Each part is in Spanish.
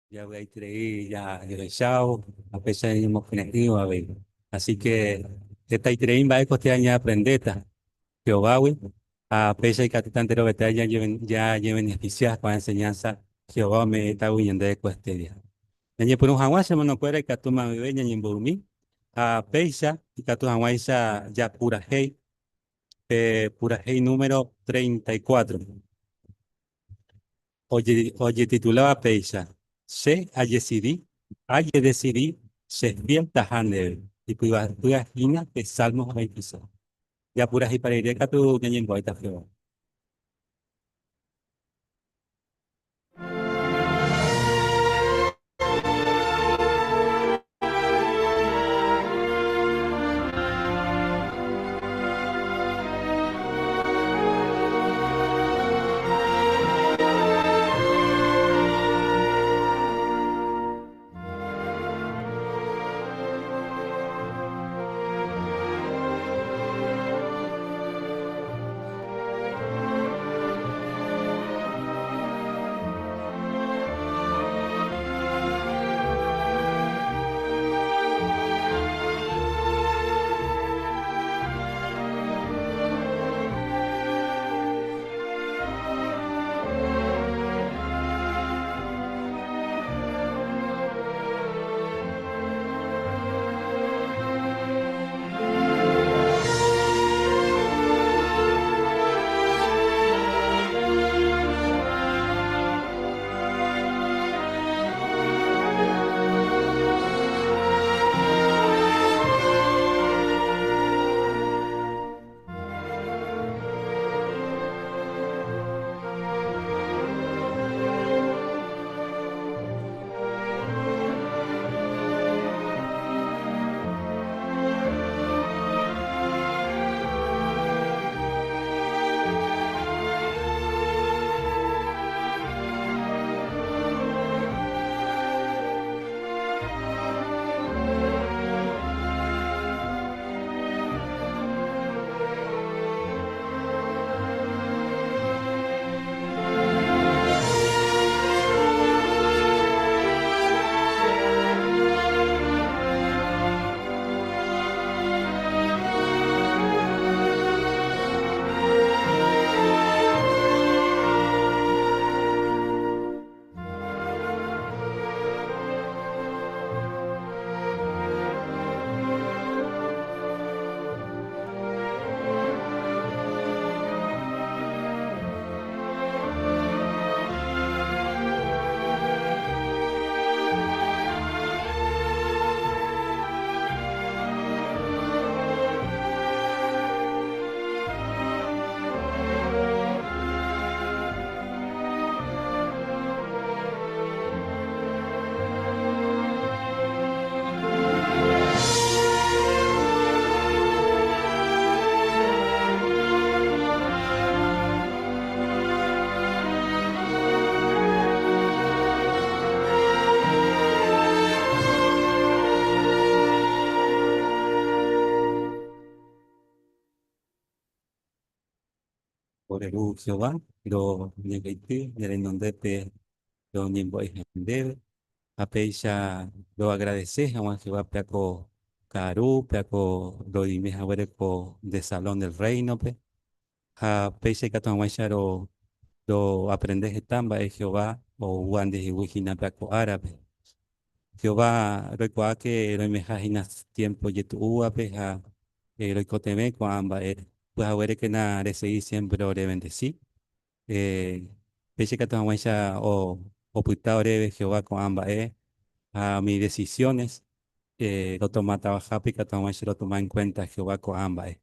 Ya voy a ir ya egresado, a pesar de mismo genetivo, a ver. Así que, esta itrein va a costear ya aprendeta, Jehová, güey, a pesar de que tantero que ya lleven beneficiadas con la enseñanza, Jehová me está huyendo de cuestedia. Ya por un jaguar se me no puede que tú me veas en Burmí, a pesar y que tu jaguar ya pura hey número 34. Oye, titulaba Peisa, se decidí, se despierta Handel, y puya esquina de Salmos 26. Ya pura y para ir a tu ñañen boita feo. Por el Jehová, lo ñegaité, y donde te lo ñembo debe, a Peisa lo agradeces a Juan Jehová Peaco Caru, Peaco lo dime a ver de Salón del Reino, pe. A Peisa que tu lo aprendes estamba es Jehová, o Juan de Jihuijina Peaco árabe. Jehová, recuerda que lo imaginas tiempo y tu uape, lo icoteme con ambas, pues a ver que nada, recibí siempre ore bendecí, peche que tu o puta ore Jehová con ambas, a mis decisiones, lo toma trabajar, pica tu lo toma en cuenta Jehová con ambas,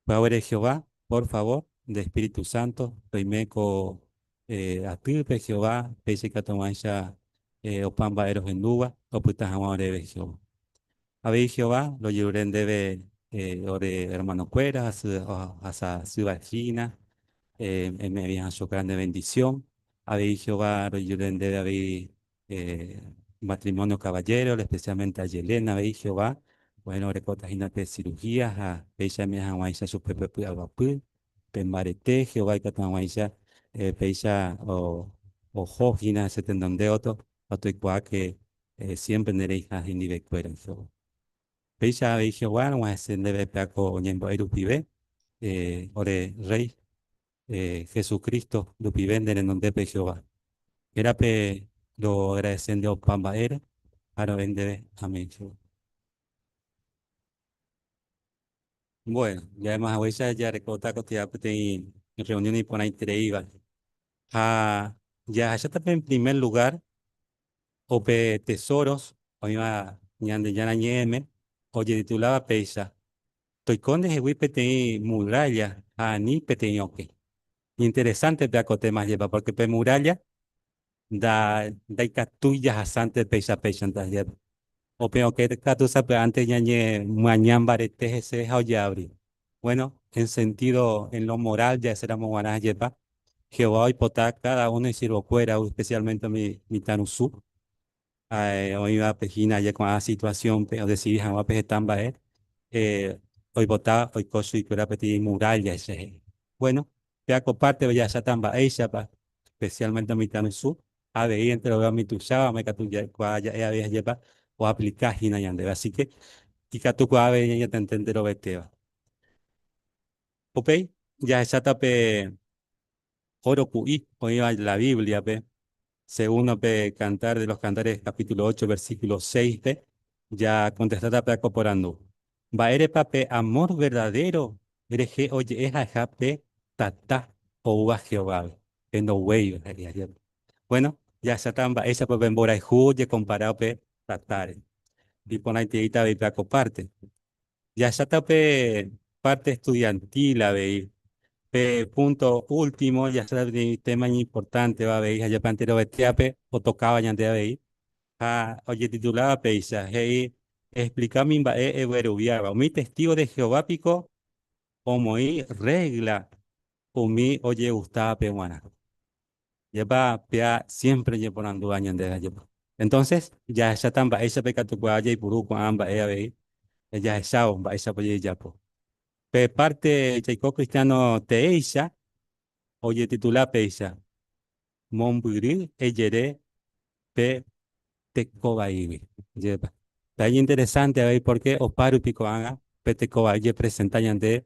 pues a ver Jehová, por favor, de Espíritu Santo, primeco, a ti, Jehová, peche que tu o pamba eros en duda, o puta jamás ore Jehová. Abi Jehová, lo lloren debe ore hermano cuera, a su vagina, me habían su grande bendición. Abi Jehová, lo lloren debe haber matrimonio caballero, especialmente a Yelena, abi Jehová. Bueno, recotas de cirugías, a ella me han guaysa su pepe puyabapu, pembarete, Jehová y catan guaysa, peisa o jojina, se tendón de otro. atoicua que siempre nereija y nivel cuero. Peisa dije, bueno, vamos a hacer de peaco ñembo pibe, ore rey, Jesucristo, lupiven de donde pe Jehová. Era pe lo agradeciendo pamba era, para vender amén. Bueno, ya además hoy ya recota que ya en reunión y por ahí te iba. Ah, ya está en primer lugar, o pe tesoros, o iba ñande ya ñeme, oye titulaba peisa. Estoy con de wipe te muralla, a ni peteñoque. Interesante te acote más lleva, porque pe muralla da tuyas asante peisa peisa antes lleva. O peor que tú sabes antes ya mañana barete ese abrir. Bueno, en sentido, en lo moral ya será guanas lleva. Jehová y potá cada uno y sirvo fuera, especialmente mi tanusú. Hoy va a pejina ya con la situación, pero decidí jamás pejetamba hoy votaba, hoy coso y cura peti muralla ese. Bueno, ya comparte ya esa tamba, ella pa, especialmente mi tanusú. A ver, entre lo mi tushaba, me catu ya, ya, ya, lleva, o aplicar hina yande. Así que, y catu cuave ya te entendero vete. Ok, ya esa tape oro cuí, hoy va la Biblia, pe. Según pe, Cantar de los Cantares, capítulo 8 versículo 6 pe, ya contestada pe acoporando. Va ere pape amor verdadero, ere je, oye, es a pe, tata, o uva Jehová, que no wey, bueno, ya se tamba, esa pues bembora y juye comparado pe, tatare. Y por ahí te ve pe acoparte. Ya se tape parte estudiantil, a ver. Punto último, ya está el tema importante, va a ver, allá pantero betiape, o tocaba ya de ahí. Oye, titulaba Peisa, hey, explícame, verubiaba, mi testigo de Jehová pico, o muy regla, o mi, oye, gustaba peguana. Lleva, pea, siempre llevando años de allá. Entonces, ya está tan va, esa peca tu cuaya y puru con ambas, ella es sao, va, esa pues ya, po. Pe parte, Chaico Cristiano Teisha, oye, titula Peisa. Monburi, Eyere, Pe, Tecobaibi. Lleva. Está ahí interesante a ver por qué Oparu Picoanga, Pe Tecobaibi presentan de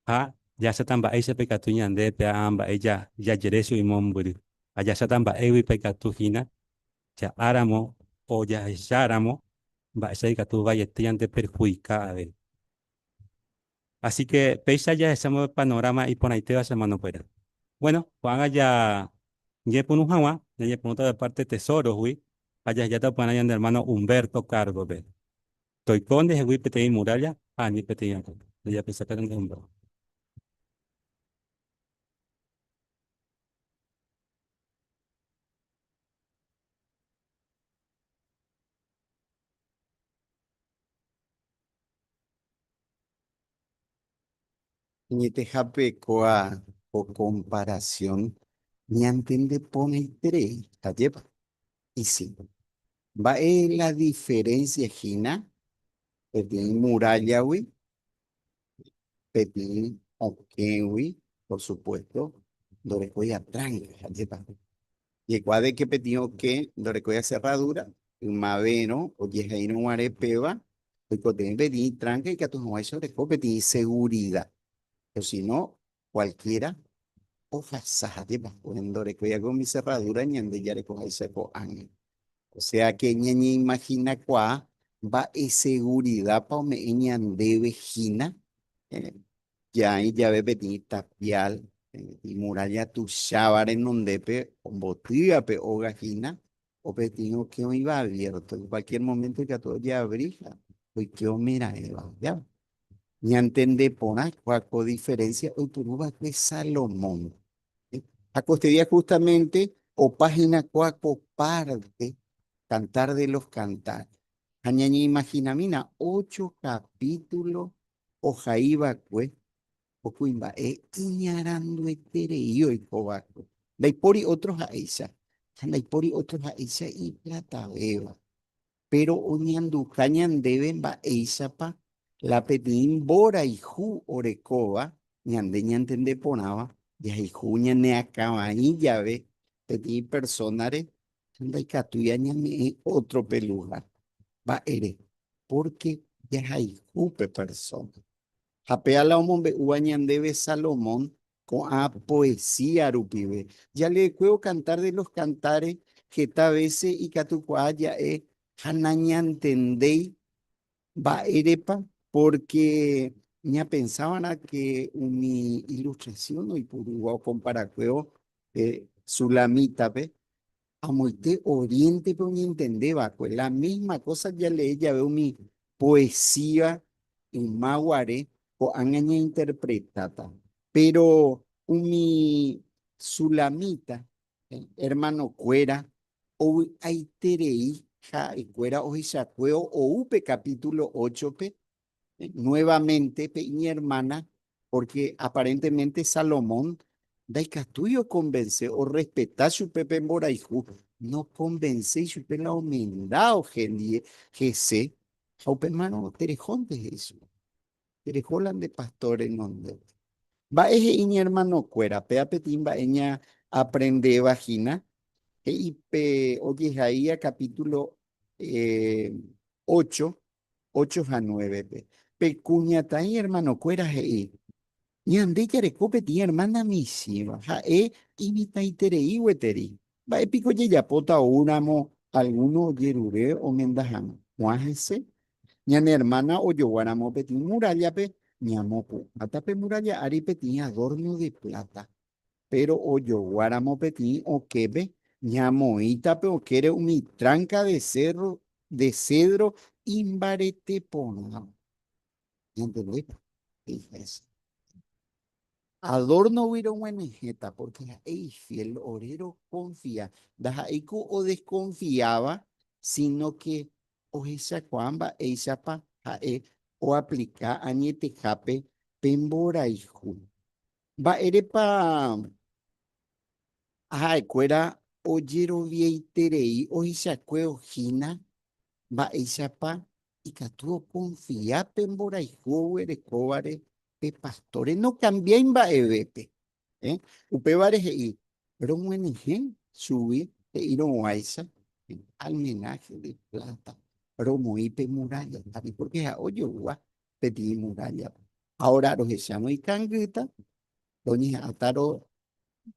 a ya se tamba ese pecatuñan de pe amba ella ya yeresu y Monburi. Allá se tamba ewi pecatujina, ya áramo o ya yaramo, va ese catu vaya de perjudicada. Así que pesa ya ese panorama y por ahí te va a mano fuera. Bueno, Juan allá, ya por un jawa, ya por otra parte tesoro, güey. Allá ya te ponen allá de hermano Humberto Cargo, ve. Estoy con de güey, pete muralla, ni pete ya pensé que era un Humberto. Ni te japecoa o comparación, ni antende pone tres, lleva. Y sí, va en la diferencia, Gina, petín muralla, güey, petín okewi, por supuesto, dorecoya tranca, lleva. Y de que petín que dorecoya cerradura, un maveno, o yejaino guarepeba, y coten petín tranca y que a tus no hay sobre petín seguridad. O si no, cualquiera o fasaje poniendo recuerda con mi cerradura ñande ya le coge seco año. O sea que ñaña imagina cuá va y seguridad pa me ñande vejina eh, ya y ya ve petit tapial y muralla tu chávar en donde pe o botella pe o gajina o petino que hoy va abierto en cualquier momento que a todo ya abrija pues que o mira ya ni entender por cuál diferencia o tu que Salomón. A costería justamente o página cuaco parte cantar de los cantares. Añañi imaginamina 8 capítulos o jaiba cue o cuimba iñarando etereio y cobaco. Daipori otros a esa. Daipori otros a esa y plata beba pero oñandu cañan deben ba eisapa la pedin bora y ju orecoba ñande ñantende ponaba ya y ju ñane acaba y llave pedí personare anda y catuya ñame otro peluja, va ere, porque ya hay upe persona. Japea la hombre debe Salomón con a poesía rupibe. Ya le puedo cantar de los cantares que tal vez y catucuaya hanañantendei va erepa, porque ya pensaban a que mi ilustración y por igual con paracueo sulamita, ve. A Moite Oriente, pero ni entendeba, pues la misma cosa ya le ya veo mi poesía en Maguare o angaña interpretada. Pero mi sulamita, hermano cuera, o aiterei, ja, y cuera o isacueo, o upe capítulo 8 pe, nuevamente, mi hermana, porque aparentemente Salomón, tuyo convence o respetar su Pepe Moraiju, no convence su la humildad, gente, que se, Jaupe hermano, terejón de eso, terejolan de pastores, no, va eje iña hermano cuera, pea petimba, eña aprende vagina, y pe, oye, ahí a capítulo 8, 8 a 9. Pecuñata y hermano cuera hei. Ñande yarecope ti hermana misiva. Ja imita itere iweteri. Va épico ye yapota uramo alguno yerure o mendajano. Juájese. Ñane hermana o yo guaramo peti muralla pe. Ñamoco. Atape muralla ari peti adorno de plata. Pero o yo guaramo peti o quebe. Ñamoita pe o quiere mi tranca de cedro imbarete pona. ¿Entendés? Fíjese. Adorno huiro jeta porque el fiel orero confía. Daja iku o desconfiaba, sino que o esa cuamba, esa pa, o aplica añete jape, pembora hijo. Va ere pa, cuera, oyero vieiterei, o esa cueo jina, va esa pa, y catuo confía, pembora hijo, ere cobare, pe pastores, no cambien va evepe. ¿Eh? Upe y pero un NG subí e iro guaysa almenaje de plata, pero muy pe muralla, ¿sabe? Porque a oye gua pedí muralla. Ahora los echamos y canguita, doña ataro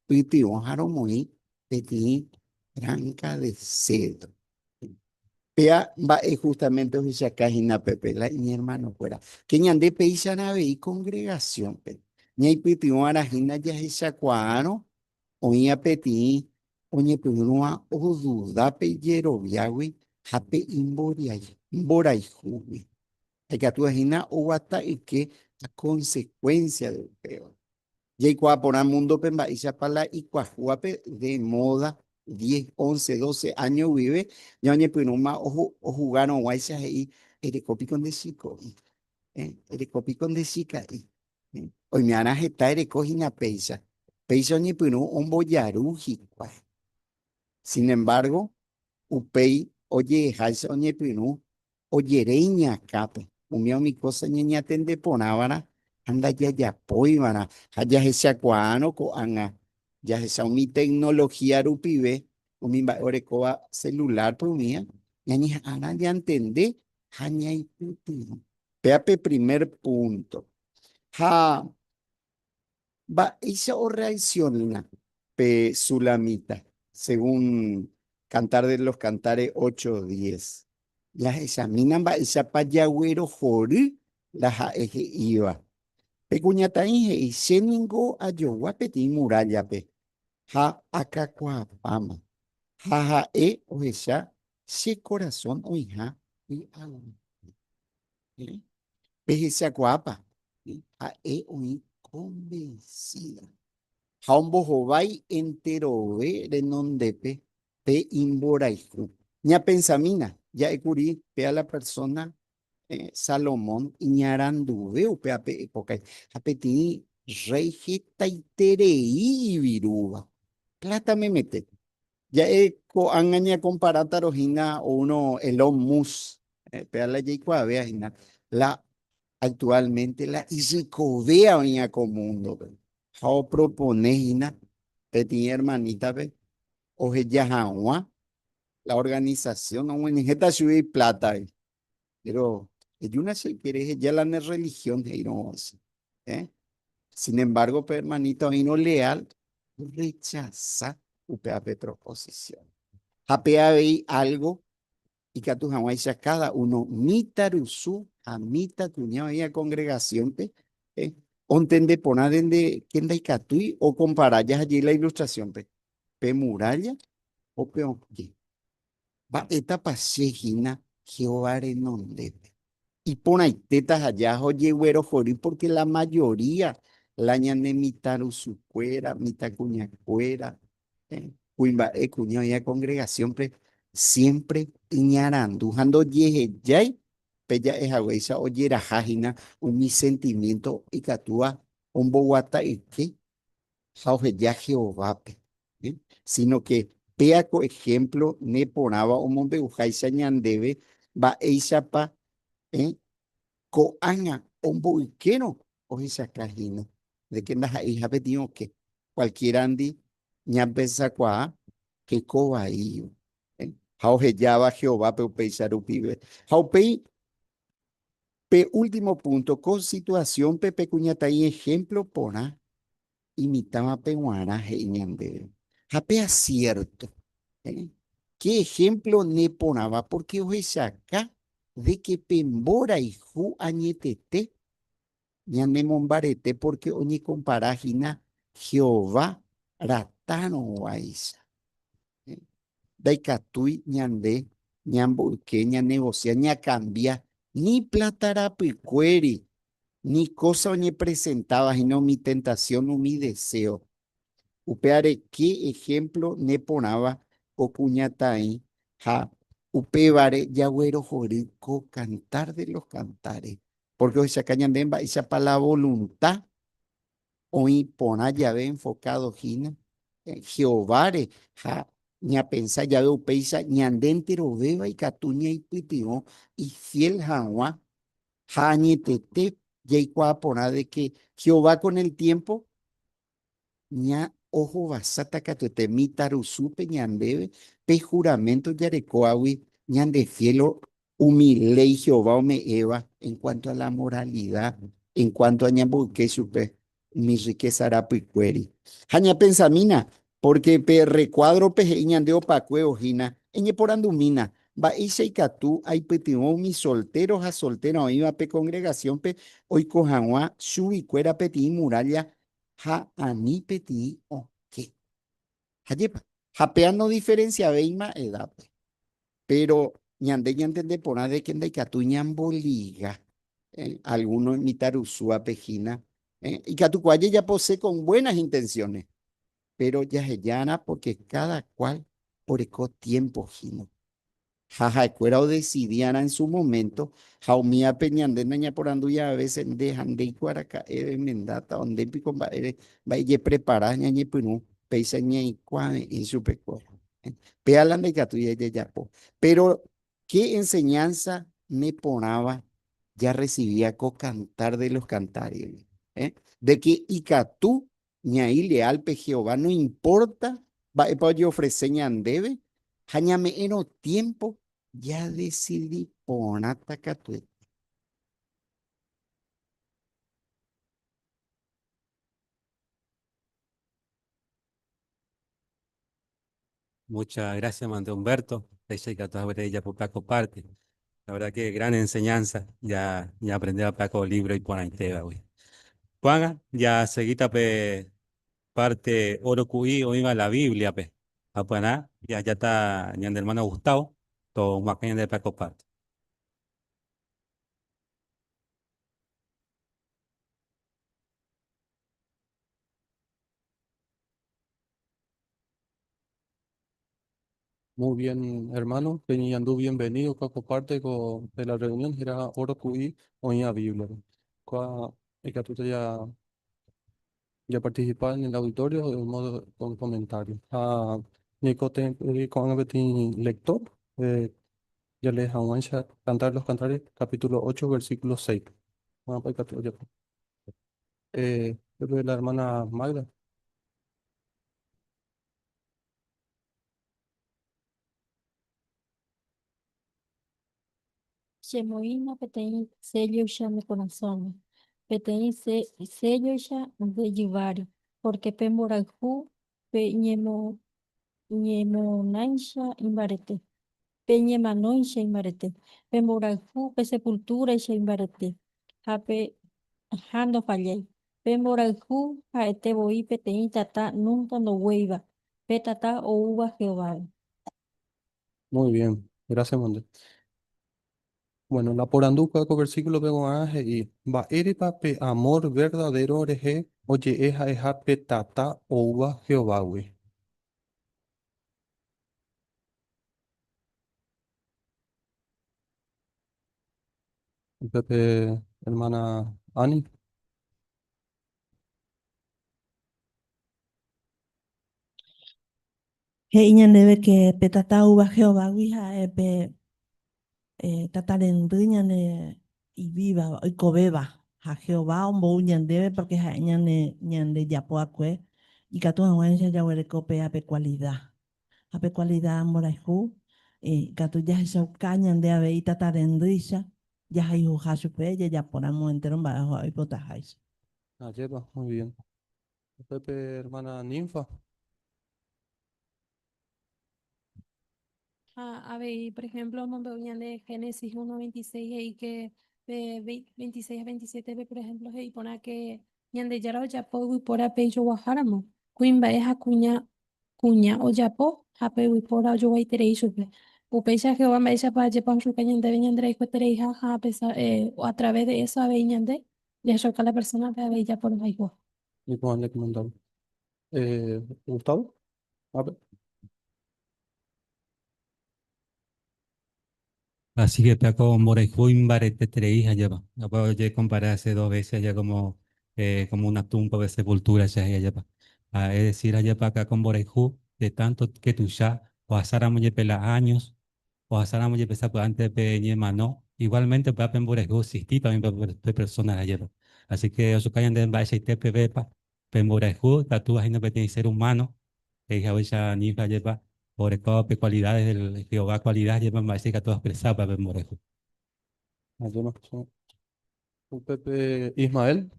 piti ojaro muy pedí branca de cedro. Pea va justamente o sea cajina pepe la mi hermano fuera. Que ñande peisa nave y congregación pe. Ñay piti arajina ya esa cuano oña peti, oñe pedrua o duda pe yero viagui, jape imborai jubi. Hay que tu ajina o hasta y que a consecuencia del peor. Y cua por el mundo pemba y pala y cuajuape de moda 10 11 12 años vive, ya oñe pinuma o jugaron guaysas y erecopicon de chico, erecopicon de chica y hoy me han agitado erecogina peisa. Peisa oñe pinu un boyaruji, sin embargo, upei, oye, jaisa oñe pinu, oyereña cape, umio mi cosa ñeña tende ponávara, anda ya poivara, haya ese acuano ko anga, ya esa mi tecnología rupive, umi ba orecoa celular por mía, ñañi ana ya entendé, haña y puti. Peape primer punto. Ha, va, esa o reacciona, pe sulamita, según Cantar de los Cantares 8:10. Las examinan, va, esa payagüero jori, las eje iba. Pe cuñata inge, y se ningo a yo guapeti muralla pe. Ha acá fama. Ha ha o esa, se corazón o hija, y agua. Pe esa guapa. Ha o convencida. Haumbo hovai entero ve renondepe pe imboraihu. Ña pensamina, ya ecuri pe a la persona Salomón iñaranduve upe ape época. Apeti rey jetaiterei viruva. Plata me mete. Ya eco angaña comparata rojina o uno Elon Musk. Pe a la yeikua vea jina. La actualmente la isicovea oña comundo. Jao propone hina, peti hermanita ve, oje yajawa, la organización, no, ONG y plata, pero ellos no se quiere, ya la religión, no, ¿eh? Sin embargo, pues, hermanito, y no leal, rechaza UPAP proposición. APA algo y que tu jamás cada uno mitarusu a mita tuña y a congregación pe onten de poner en de quien da catui o comparar ya allí la ilustración pe muralla o pe oye va esta pasejina Jehová renonde y pon ahí tetas allá oye güero jori porque la mayoría la ñane mitarusu cuera mita cuña cuera cuimba cuña y a congregación pe siempre iñarandujando yeje yay pella es agüesa oyera jajina un mi sentimiento y catúa un boguata y que jauge ya Jehová pe, sino que peaco ejemplo ne ponaba un mombe ujaisa ñandebe va eisapa coaña un boiquero o esa cajina de que nas hija pedido que cualquier andi ñapesa cuá que cobaío. Jauge ya va Jehová pe upeisaru pibe. Jaupei pe último punto, con situación pepe cuñatay ejemplo pona imitaba pe guara ñande. Jape cierto. ¿Eh? ¿Qué ejemplo ne ponaba? Porque hoy acá de que pembora y ju añetete ñande mombarete porque oñi comparágina Jehová ratano guaisa. Daikatui ñande ñamburque ña negocia ña cambia ni platarapicueri ni cosa ni presentaba sino mi tentación o mi deseo. Upeare qué ejemplo ne ponaba o puñatai ja upevare yagüero jorico cantar de los cantares. Porque hoy se cañandemba esa para la voluntad hoy pona llave enfocado gina Jehovare ja ña pensa llave upeisa ñandentero beba y catuña y pitio y fiel jawa jañetete yaikua pona de que Jehová con el tiempo ña ojo basata catete mitarusupe ñandebe pe juramento yarecoawi ñande fielo humilei Jehová me Eva en cuanto a la moralidad, en cuanto a ñambuque supe mi riqueza arapicueri. Jaña pensamina, porque pe recuadro pe ñandeo pacue ojina, eñe por andumina. Va isha y catú, hay petimo mi solteros a soltero, iba pe congregación pe, hoy cojanua, subi cuera peti muralla, ja ani peti o qué. Hayepa, japea no diferencia veima edad, pero ñande ñande por de que de catu ñamboliga, algunos imitar usua pejina, y catucuaye ya posee con buenas intenciones, pero ya se llana porque cada cual por eco tiempo gino. Jaja, cuera o decidían en su momento, jaumía peñande naña por andu ya a veces dejan de iguaraca mendata donde pico va y prepara ñañe pinu peisa ñe cuave y su peco. Pealan de catuya ya ya po. Pero qué enseñanza me ponaba ya recibía co cantar de los cantares, de que icatú ñaí leal pe Jehová no importa va pa yo ofrecer ñandebe jañame eno tiempo ya decidí ponata catué. Muchas gracias, Mante Humberto. Dice que a todas ya por Paco parte. La verdad que gran enseñanza. Ya aprender a Paco libro y por ahí te güey. Juana, ya seguita pe parte oro cuí o iba la Biblia pe. Apaná, ya está ya el hermano Gustavo. Todo más que de Paco parte. Muy bien, hermano. Teniendo bienvenido como parte de la reunión. Era Oro Cuí Oña Biblia. Y que tú ya participas en el auditorio de un modo con comentarios. Nico, con el lector, ya les vamos a cantar los cantares, capítulo 8 versículo 6. Bueno, pues, creo que la hermana Magda. Shemoína petei sello ya mi corazón. Petei sello ya de llevar. Porque pemoraju pe ñemo naisha imbarete. Pe ñemanoisha imbarete. Pemoraju pe sepultura isha imbarete. Jape jando fallei. Pemoraju jaete boi petei tata nunca no hueva. Pe tata o uva Jehová. Muy bien, gracias, Monde. Bueno, la poranduca con versículo pego aje y va eripa pe amor verdadero oreje, oye eja pe tata ouva Jehová, güey. Pepe, hermana Ani. He iñan debe que pe tata uva Jehová wija pe tatarenduña y viva y cobeba a Jehová un bo uñan debe porque ha ñan de yapoacue y catu aguancha ya huele cope a pe cualidad moraju catu ya se cañan de ave y tatarenduisa ya hay ujasu pe ya ponamos entero bajo y potajais. Ah, lleva, muy bien. Pepe, hermana Ninfa. A ver, por ejemplo, me venían de Génesis 1:26 y que de 26 a 27, ve, por ejemplo, y pone que ñande yara o yapo y por apeyo guajaramo. Cuimba es cuña o yapo, ape y por ayo guaitere y supe. Upecha que va me para yepan su cañante veñandre y cuetere hija, a pesar, o a través de eso a veñande, ya choca la persona que ve ya por el Y pues le comentaba. Gustavo. A ver. Así que Paco Morejuin Barete Treija lleva. No puedo ya compararse dos veces ya como una tumba de sepultura ya allá pa. Es decir, allá para acá con Morejú, de tanto que tú ya, o asáramos ya pela años, o asáramos ya pesar por antes de ñema no. Igualmente para pen Morejú existí también para personas allá pa. Así que os cayan de base y te pepa, pen Morejú, tatu imagino que tiene ser humano, que ya esa ni allá pa por todas cualidades del Jehová, cualidades llevan más que todas expresadas para Morejo. Ah, lleva, sí. Pepe Ismael.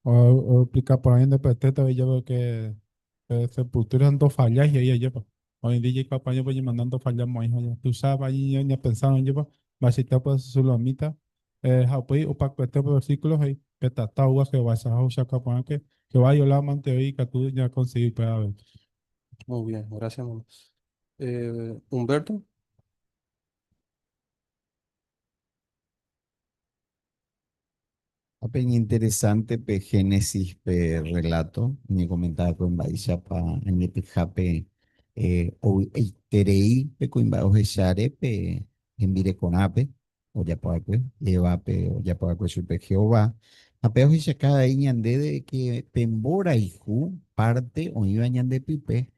O explicar por ahí en Peteta, yo veo que sepultura ando fallas y ahí lleva. Hoy en día campaña pues mandando fallas más allá. Tú sabes ahí ya pensaron lleva, más si te pues su lomita, pues o para que este versículos ahí, que está agua que vas a usar campaña que va a la amante hoy que tú ya conseguí para ver. Muy bien, gracias, mamá. Humberto. Apenas interesante pe Génesis pe relato, me comentaba con Baisha pa en el jape o terei pe con o hechare pe en vire con ape o ya pa que lleva pe o ya pa que su pe Jehová ape o hechar cada ñande de que pembora y ju parte o iba ñande pipe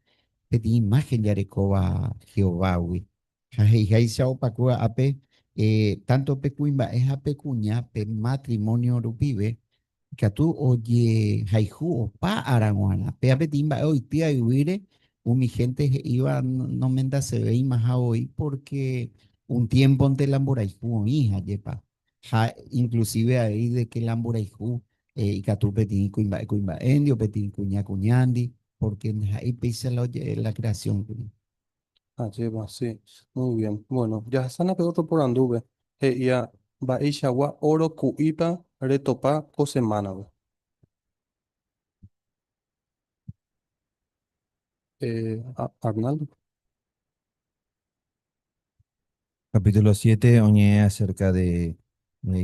pedi imagen ya recoba Jehová wi jai sao pa ape tanto pecuimba es a pecuña pe matrimonio rupibe que tú oye haihu o pa aranguana pe a petimba hoy tía y huire mi gente iba no menda se ve más a hoy porque un tiempo ante lamboraihu hija yepa inclusive ahí de que lamboraihu y que tú petin cuimba endio petin cuña cuñandi porque ahí pisa la creación. Ah, lleva, sí. Muy bien. Bueno, ya sana otro por anduve. Ya va ishagua oro kuipa retopa cosemana, güey. Arnaldo. Capítulo 7 oñé acerca de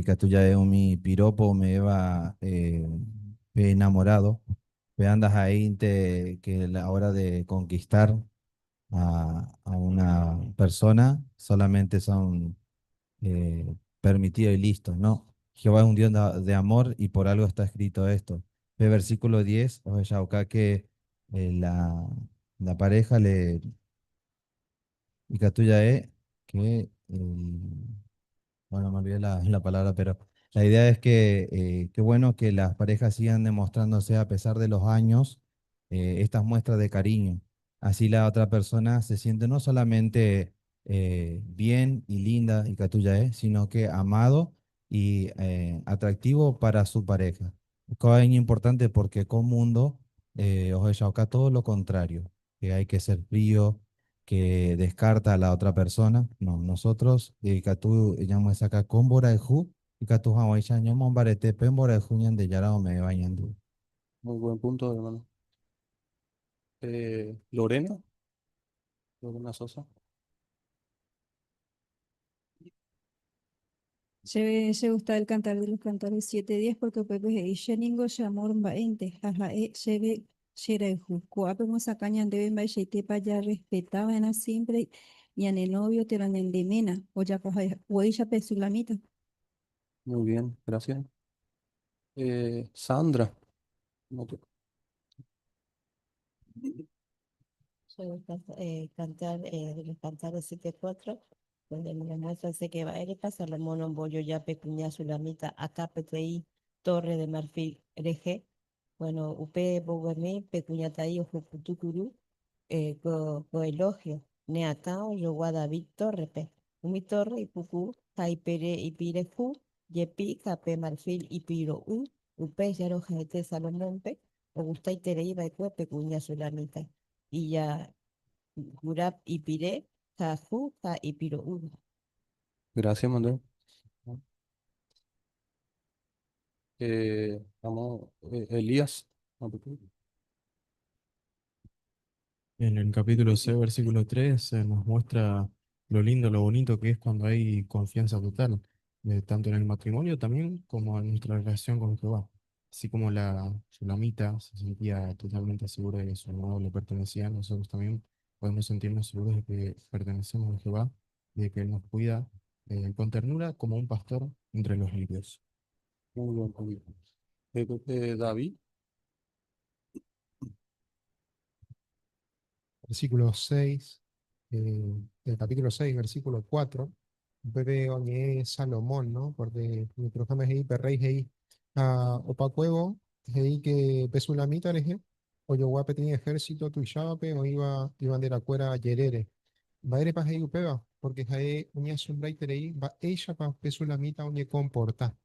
Catuya de mi piropo, me va enamorado. Me andas ahí que la hora de conquistar a una persona solamente son permitidos y listos, ¿no? Jehová es un Dios de amor y por algo está escrito esto. De versículo 10, o sea, acá que la pareja y Catuya es que bueno, me olvidé la palabra, pero la idea es que qué bueno que las parejas sigan demostrándose a pesar de los años estas muestras de cariño. Así la otra persona se siente no solamente bien y linda y catuya sino que amado y atractivo para su pareja. Esto es importante porque con mundo os acá todo lo contrario, que hay que ser frío, que descarta a la otra persona. No, nosotros, catu, llamamos acá con borajú, y catu hawaii ya llamamos barete, pen borajú de yara o me bañando. Muy buen punto, hermano. Lorena, Lorena Sosa. Se gusta el cantar de los cantares 7 días porque pues sheningo shamor mbaente jajae shebe shereju kuape mosacaña deben baishete pa ya respetaba en siempre y en el novio te la mena o ya pues huella pesulamita. Muy bien, gracias. Sandra. No te- Suelo cantar de los cantares 7-4, donde me muestra sé que va a pasa la mono bollo ya pecuña sulamita acá PTI Torre de Marfil RG. Bueno, UP Bogomé, pecuñataí ojo putucurú, co elogio, ne acá o yo David Torre pe. Umi Torre y Pucú, Jaipere y Pirejú, Yepi, Cape Marfil y Piro UP Yaro Jete Salomón pe, o Gustay Tereiba y Cue pecuña sulamita. Y ya Gurap Ipire, Jaju, Ja Ipiro Uno. Gracias, Manuel. Elías. No te- En el capítulo 6, versículo 3, se nos muestra lo lindo, lo bonito que es cuando hay confianza total, tanto en el matrimonio también como en nuestra relación con Jehová. Así como la Sulamita se sentía totalmente segura de que su amado le pertenecía, nosotros también podemos sentirnos seguros de que pertenecemos a Jehová, de que Él nos cuida con ternura como un pastor entre los limpios. Muy bien, muy bien. David. Versículo 6, del capítulo 6, versículo 4, bebe oñe Salomón, ¿no? Porque mi programa es ahí, perrey ahí, opacuevo, ahí que pesulamita leje, o yo guape tenía ejército, tu chape, o iban de la cuera yerere. Va ere pa ahí upeba, porque ahí uña sunbraiter ahí, va ella pa pesulamita oñe comporta.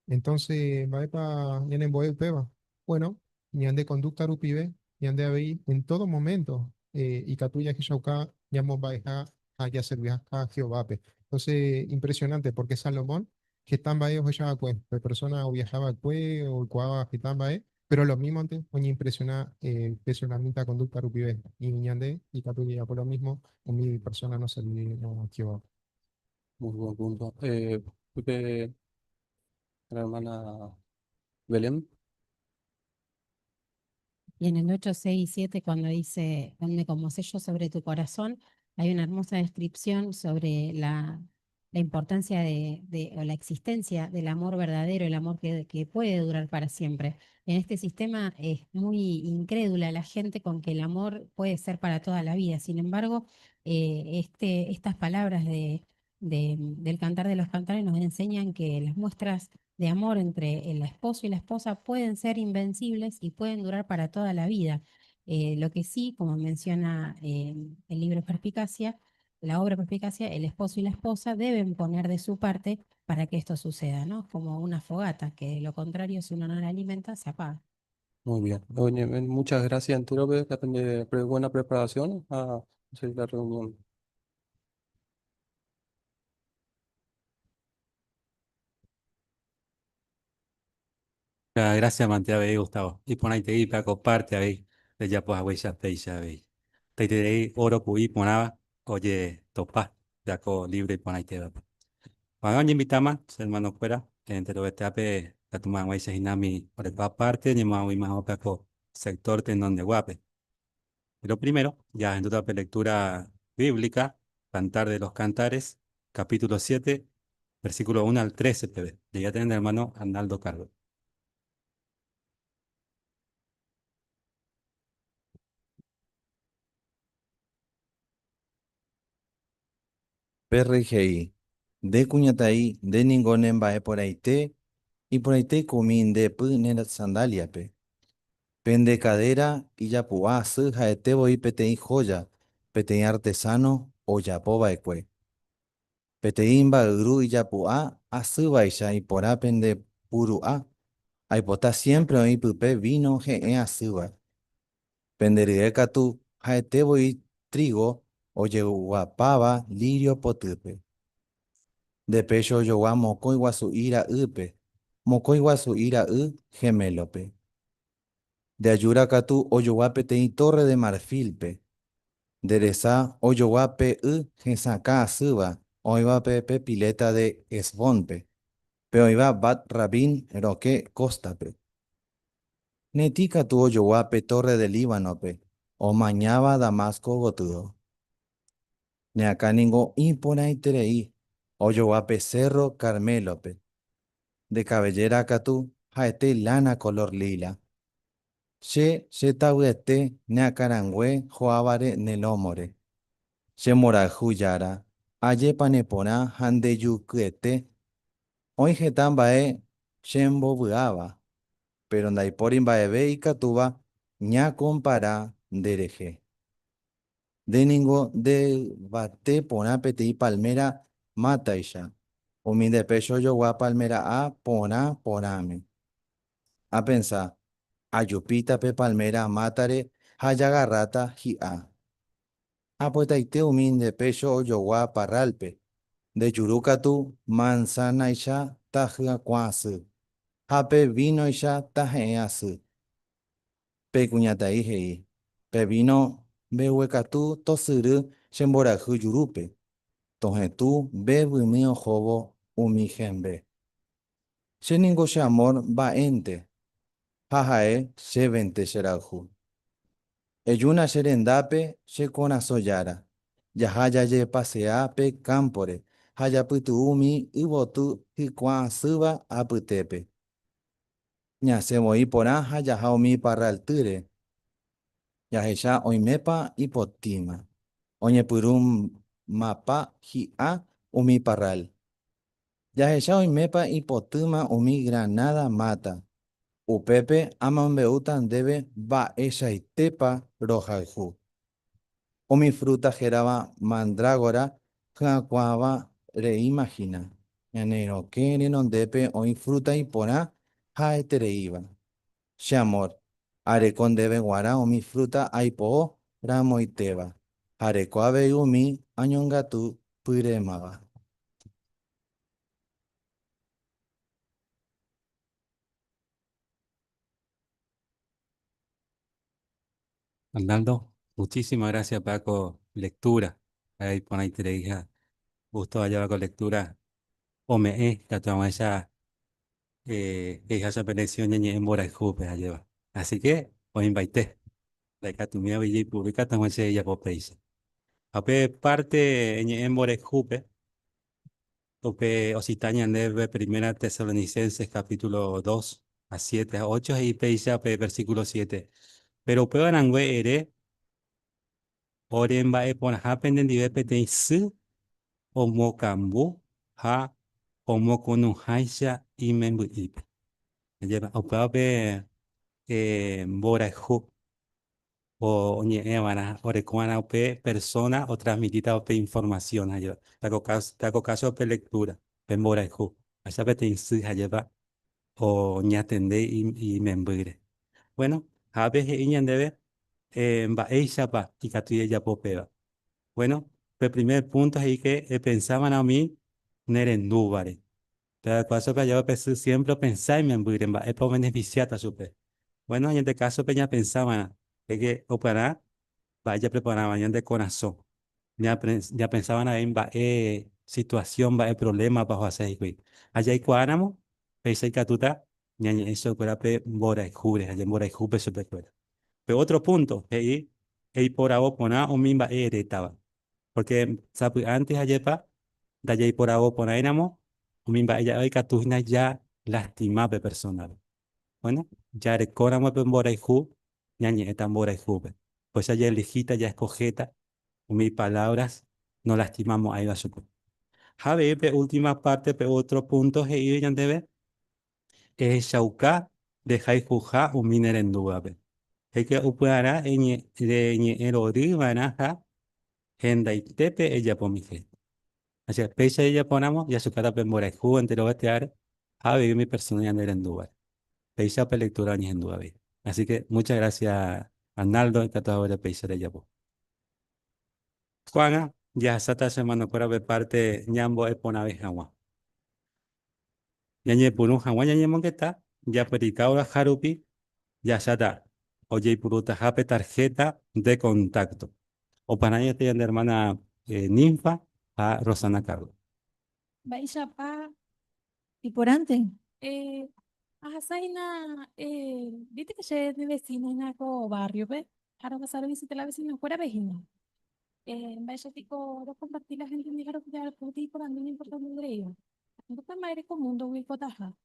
Entonces, va para en Boe Peba. Bueno, ni ande conducta rupibe, ni ande a ver en todo momento. Y catuya que shauka, llamo baeja, allá servia a Jehová. Entonces, impresionante, porque Salomón, que están bae o ya pues, de persona o viajaba pues, o cuava que están bae, pero lo mismo antes, oye, impresiona, impresionante conducta rupibe. Y ni ande, y catuya por lo mismo, o mi persona no servia a Jehová. Muy buen punto. Pepe, la hermana Belén. Y en el 8, 6 y 7, cuando dice, ponme como sello sobre tu corazón, hay una hermosa descripción sobre la importancia o la existencia del amor verdadero, el amor que puede durar para siempre. En este sistema es muy incrédula la gente con que el amor puede ser para toda la vida. Sin embargo, estas palabras del Cantar de los Cantares nos enseñan que las muestras de amor entre el esposo y la esposa pueden ser invencibles y pueden durar para toda la vida. Lo que sí, como menciona el libro Perspicacia, la obra Perspicacia, el esposo y la esposa deben poner de su parte para que esto suceda, ¿no? Como una fogata, que de lo contrario, si uno no la alimenta, se apaga. Muy bien. Oye, muchas gracias, Antero, buena preparación a seguir la reunión. Gracias, Mantea, Gustavo. Y pon ahí te para comparte ahí, de ya pues, ya te ya veis. Te ahí oro cuí, ponaba, oye, topa, ya con libre y pon ahí te va. Cuando invitamos, hermano fuera, que entero este ape, la toma güey se hinami, por el parte, ni más, más opaco, sector en donde guape. Pero primero, ya en toda lectura bíblica, Cantar de los Cantares, capítulo 7, versículo 1 al 13, te ve. Llegué a tener el hermano Arnaldo Carlos. PRGI, de cuñataí, de ningonen bae por aite, y por aite cumin de pune sandalia pe. Pende cadera y ya puá, jaete voy peteí joya, peteí artesano, oyapo baekue. Peteimba uru iyapua asybaicha iporã pende puru'a. Aipota siempre oĩpype vino he'ẽ asýva. Penderye katu ha'etevoi trigo ojeguapáva lirio potýpe. Ndepécho ojogua mokõi guasu'i ra'ýpe, mokõi guasu'i ra'y gemelope. Ndeajúra katu ojogua peteĩ Torre de Marfilpe. Nderesa ojogua pe y hesakã asýva oĩva pe pileta de Esbonpe, pe oĩva Bat Rabin rokẽ Costape. Netĩ katu ojogua pe Torre de Líbanope, omañáva Damasco gotývo. Neakãningo iporãiterei ojogua pe Cerro Carmelope. De cabellera katu ha'ete lana color lila. Chetavyete neakãrangue ho'ávare nelómore. Chemorayhu jára, ajépa neporã ha ndejukyete. Oĩ heta mba'e chembovyáva, pero ndaipóri mba'eve ikatúva ñakomparã nderehe. Ndéniko ndevate porã peteĩ palmera mátaicha. Umi ndepécho ojogua palmera'ã porã porãme. Apensa, ajupíta pe palmera mátare ha jagarráta hi'a. Apotaite umi ndepécho ojogua parralpe. Ndejuru katu manzanaicha tahyakuã asy. Ha pe vinoicha tahe'ẽ asy. Pe kuñataĩ he'i. Pe vino mbeguekatu tosyry chemborayhu jurúpe. Tohetũ mbevymi ohóvo umi hembe. Chéniko che amor mba'énte. Ha ha'e chévente cherayhu. Ejúna che rendápe che korasõ jára. Jaha jaje pasea pe cámpore ha japytu'u umi yvoty hykua asýva apytépe. Ñasẽvoi porã ha jaha umi parraltýre. Jahecha oimépa ipotĩma. Oñepyrũ mapa hi'a umi parral. Jahecha oimépa ipotýma umi granada mata. Upépe amombe'úta ndéve mba'eichaitépa rohayhu. Umi fruta hérava mandrágora hyakuãva reimagina. Ñane rokẽ renondépe oĩ fruta iporã ha'etereíva. Che amor, areko ndéve g̃uarã umi fruta aipo ramoitéva. Ha reko avei umi añongatu pyrémava. Arnaldo, muchísimas gracias, Paco. Lectura. Ahí pon ahí te hija. Gusto allá con lectura. Ome, que tu esa hija se pereció ñeñe en Bora y Jupe allá. Así que os invité. La que tu mía y publica también se ella por país. A ver, parte en Bora y Jupe. Tope Ocitania neve primera Tesalonicenses capítulo 2 a 7 a 8 y peisa versículo 7. Pero peor angue ere oren va epon happen en divepe te su o mokambu ha o mokonu haisha y membu ip. Lleva o pape bora hu o ñe evana ore kuana ope persona o transmitida ope información allá. Taco caso pe lectura pe bora hu. Asa pe te su lleva o ñatende y membuire. Bueno, a veces iñan debe mba'éichapa ikatuie popeva. Bueno, el primer punto es que pensaban a mí nerendúvare. Pero paso que yo siempre pensaba en membuire, es por beneficiar a su pe. Bueno, en este caso peña pensaban que operar vaya preparaban de corazón. Ya pensaban en situación, problema bajo hacer. Allá hay cuáramo, pensé que tuta, eso para pe bora y jure, allá bora y jube se precuela. Pero otro punto, por ahora poner un mimba estaba. Porque sabe, antes ayer de allá por ahora poner éramos, un mimba ella hoy catuzna ya lastimable personal. Bueno, ya recordamos en bora y ju, ya ni tan bora y jube. Pues ayer lijita ya escogeta, mis palabras no lastimamos a ella su. Javi, última parte, otro punto que ellos debe es shauka de jaijuja un miner en duda. Es que upuara en el orivanaja Henda y tepe ella pomije. Así que pecha ella ponamos ya su cara pembora y jugo entero batear a vivir mi personalidad en el duda. Pecha pe lectura ni en duda. Así que muchas gracias, Arnaldo, y tratado de pecha de ella. Juana, ya sata semana para ver parte ñambo es pona vez agua. Ya ñe purun agua ya ñe monqueta, ya pericao la jarupi, ya sata. Oye, puruta jape tarjeta de contacto. O para ella te hermana Ninfa a Rosana Carlos. Baixapa, Y por antes, eh, ajasaina, viste que ya es de vecino en algo barrio, ¿ves? Ahora pasar a visitar a la vecina fuera vecino. Vaya tipo, lo compartir la gente me dijeron que ya por ti por andar importante de ellos. No está madre común, do muy cotaja.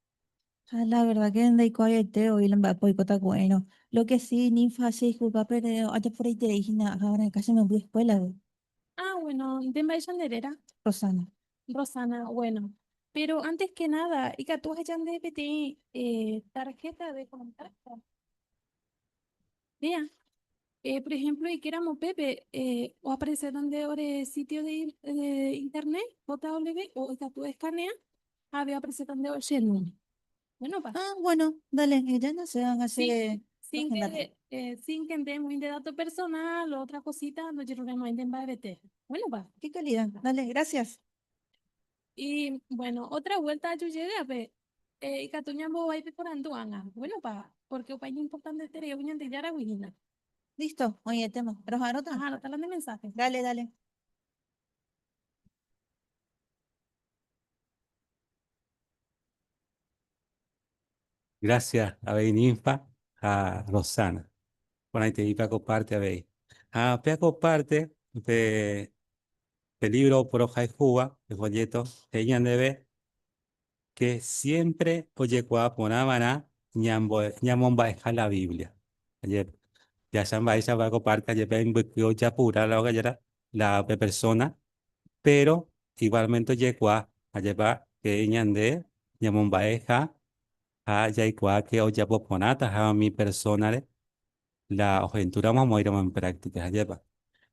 la verdad que en Daicoyete hoy la va está bueno. Lo que sí, ninfa se disculpa, pero allá por ahí te dije, ahora casi me voy a escuela, güey. Ah, bueno, de Vaya Nerera, Rosana. Rosana, bueno. Pero antes que nada, y que tú hayan de pedir tarjeta de contacto. Vea, por ejemplo, y que éramos Pepe, o aparece donde ahora sitio de internet, JW, o esta tú escanea, había aparece donde oye el número. Bueno, pa. Ah, bueno, dale, ya no se van a Sí, hacer. sin que entremos en de datos personal o otra cosita, no quiero en BBT. Bueno, pa. Qué calidad. Dale, gracias. Y bueno, otra vuelta yo llegué a ver, y Catuña me voy por Anduana. Bueno, pa, porque un país importante es yo de Yara Wigina. Listo, oye, tema. ¿Pero anota? Ajá, no te de mensaje. Dale, dale. Gracias a Ninfa, a Rosana. Por ahí te di para comparte a ver. A Peaco parte de libro por hoja de Cuba, de folleto, ella debe que siempre oye cuá ponabana ñamomba es la Biblia. Ayer, ya samba esa va a comparte, ayer ven ya pura la hoja la persona, pero igualmente oye cuá, ayer va que ella de ñamomba es a ya igual que oye poponata a mi persona la ojentura vamos a ir en práctica lleva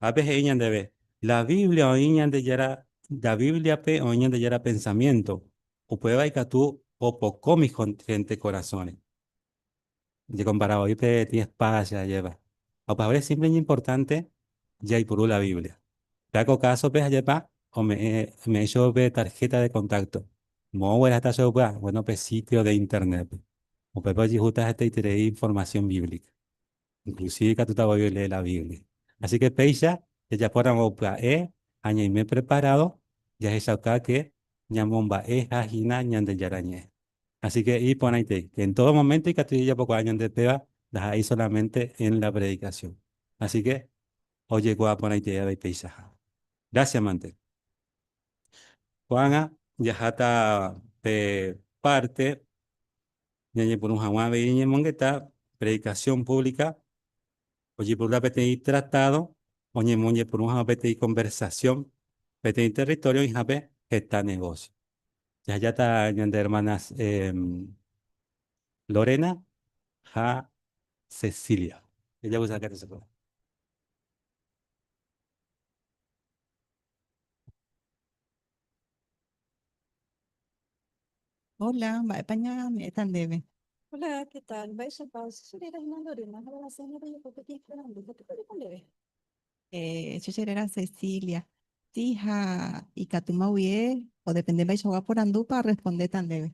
a veces ella debe la Biblia o ella de yara la Biblia pe o ella de yara pensamiento o puede que tú o poco mis gente corazones de comparado y pe tienes paz ya lleva o para ver siempre es importante ya y por la Biblia te hago caso pe lleva o me he hecho pe tarjeta de contacto no buena está bueno pe sitio de internet pe. O pe pues justo este y te doy información bíblica. Inclusive que tú te voy a leer la Biblia. Así que peisa, ya podamos aña y me he preparado, ya es acá que ñamomba es ajina ñande yarañe. Así que y pon ahí que en todo momento y que tú ya poco años de pega, las ahí solamente en la predicación. Así que, oye, guapa, pon ahí ya de peisa. Gracias, amante. Juana, ya está parte, ya por un jamás veía mongueta, predicación pública. Oye, por la PTI tratado, oye, moñe, por una PTI conversación, PTI territorio y jape, está negocio. Ya está, ya de hermanas Lorena, ja, Cecilia. Ella usa que se puede. Hola, va España, me están debe. Hola, ¿qué tal? Vaya pausa. Yo era una Lorena, no la señora y porque estoy esperando. ¿Qué te puede poner? Yo era Cecilia. Tija, y Catuma Uye, o depende de va por andú para responder tan debe.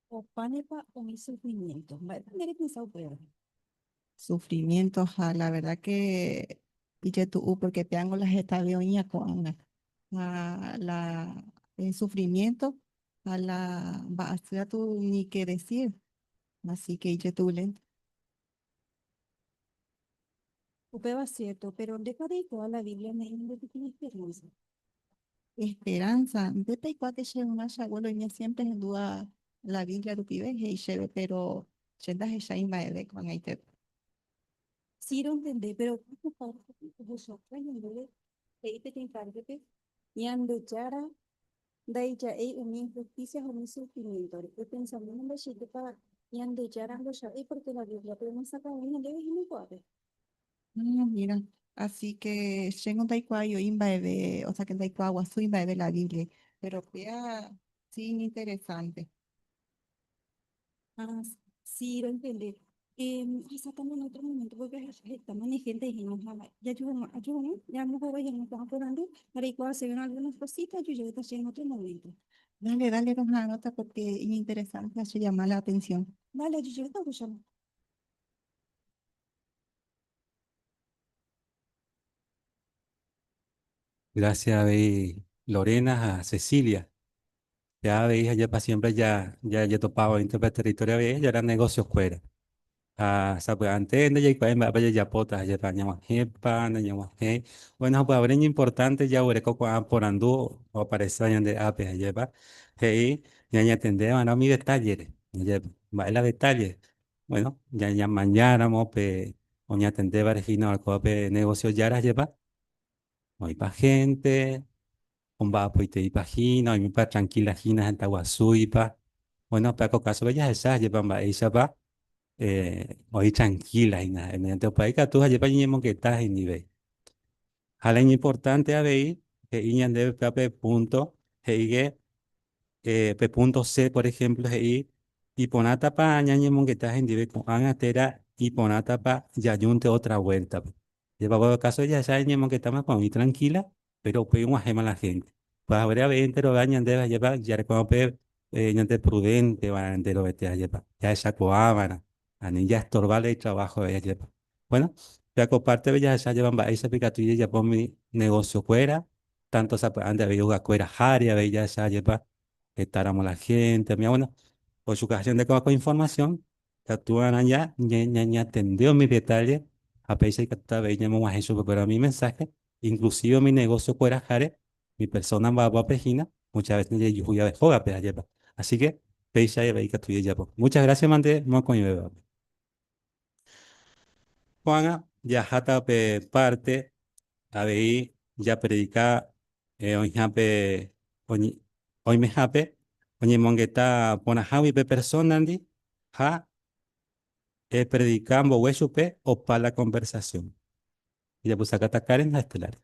O panepa o mi sufrimiento. Va a tener que pensar peor. Sufrimiento, ja, la verdad que y tú porque te hago las estabioñas con el sufrimiento, a la va a ser tú ni qué decir. Así que yo tú lento. Usted va cierto, pero deja de toda la Biblia me dice que tiene experiencia. Esperanza, de que se una abuelo y siempre en duda la Biblia lo pibe y se pero chendas esa imagen con ahí te. Sí, lo entendí, pero ¿cómo parece que vosotros en vez de te encargue y ando chara, da ella una injusticia o un sufrimiento? Estoy pensando en un besito para y ando chara ando chara, porque la Biblia podemos sacar una de ellos y no puede. Mira, así que tengo taekwondo imbaebe, o sea que taekwondo su imbaebe la Biblia, pero queda sí interesante. Ah, sí, lo entendí. Quizá también en otro momento, porque estamos en gente y no ya ayúdame, ya me voy, ya me están apurando, para igual se ven algunas cositas, yo llevo en otro momento. Dale, una nota porque es interesante, se llama la atención. Dale, yo llevo todo. Gracias, Lorena, a Cecilia. Ya veis, allá para siempre ya topaba en el territorio, veis, ya eran negocios fuera. Sabe, antes de ya me vaya ya potas, ya pañamos jepa, nañamos he. Bueno, pues abreño importante ya hueco por andú o aparece de ape, allá va. Hey, ya tendré, bueno, mi detalles, ya va la detalles. Bueno, ya mañana, mo, pe, o ya tendré varejino al cope negocio ya las lleva. No hay pa gente. Va pues te imagino, y mi pa tranquila gina en Tahuasuipa. Bueno, para caso vaya esa lleva va esa va hoy tranquila y nada. En el país que tú allá para que estás en nivel. Algo importante a ver que iñan debe pape punto que P punto C por ejemplo y ponata pa ñañe que estás en nivel con anatera y ponata pa ya yunte otra vuelta. Lleva por caso ya sabes que estamos muy tranquila, pero pues un gema la gente. Pues habría 20 lo gañan debe llevar ya como pe ñante prudente van de lo vete a llevar. Ya esa coábana, a ni ya estorbarle el trabajo de ella lleva. Bueno, ya comparte ya esa llevan va esa picatilla ya por mi negocio fuera, tanto se ande a ver fuera área, ve ya esa lleva estáramos la gente, mi bueno, por su ocasión de con información, que actúan allá, ña atendió mis detalles, a pesar de que esta vez ya me voy a superar mi mensaje, inclusive mi negocio fuera jare, mi persona va a pejina, muchas veces yo voy a ver joda, pero allá va. Así que, peixa y veis que estoy ya, pues. Muchas gracias, mande, no coño, Juana, ya jata pe parte, a ver, ya predica, hoy jape, hoy me jape, oye mongueta pona javi pe persona andi, ja, predicando hueso pe o para la conversación. Y ya pues acá está Karen la estelar.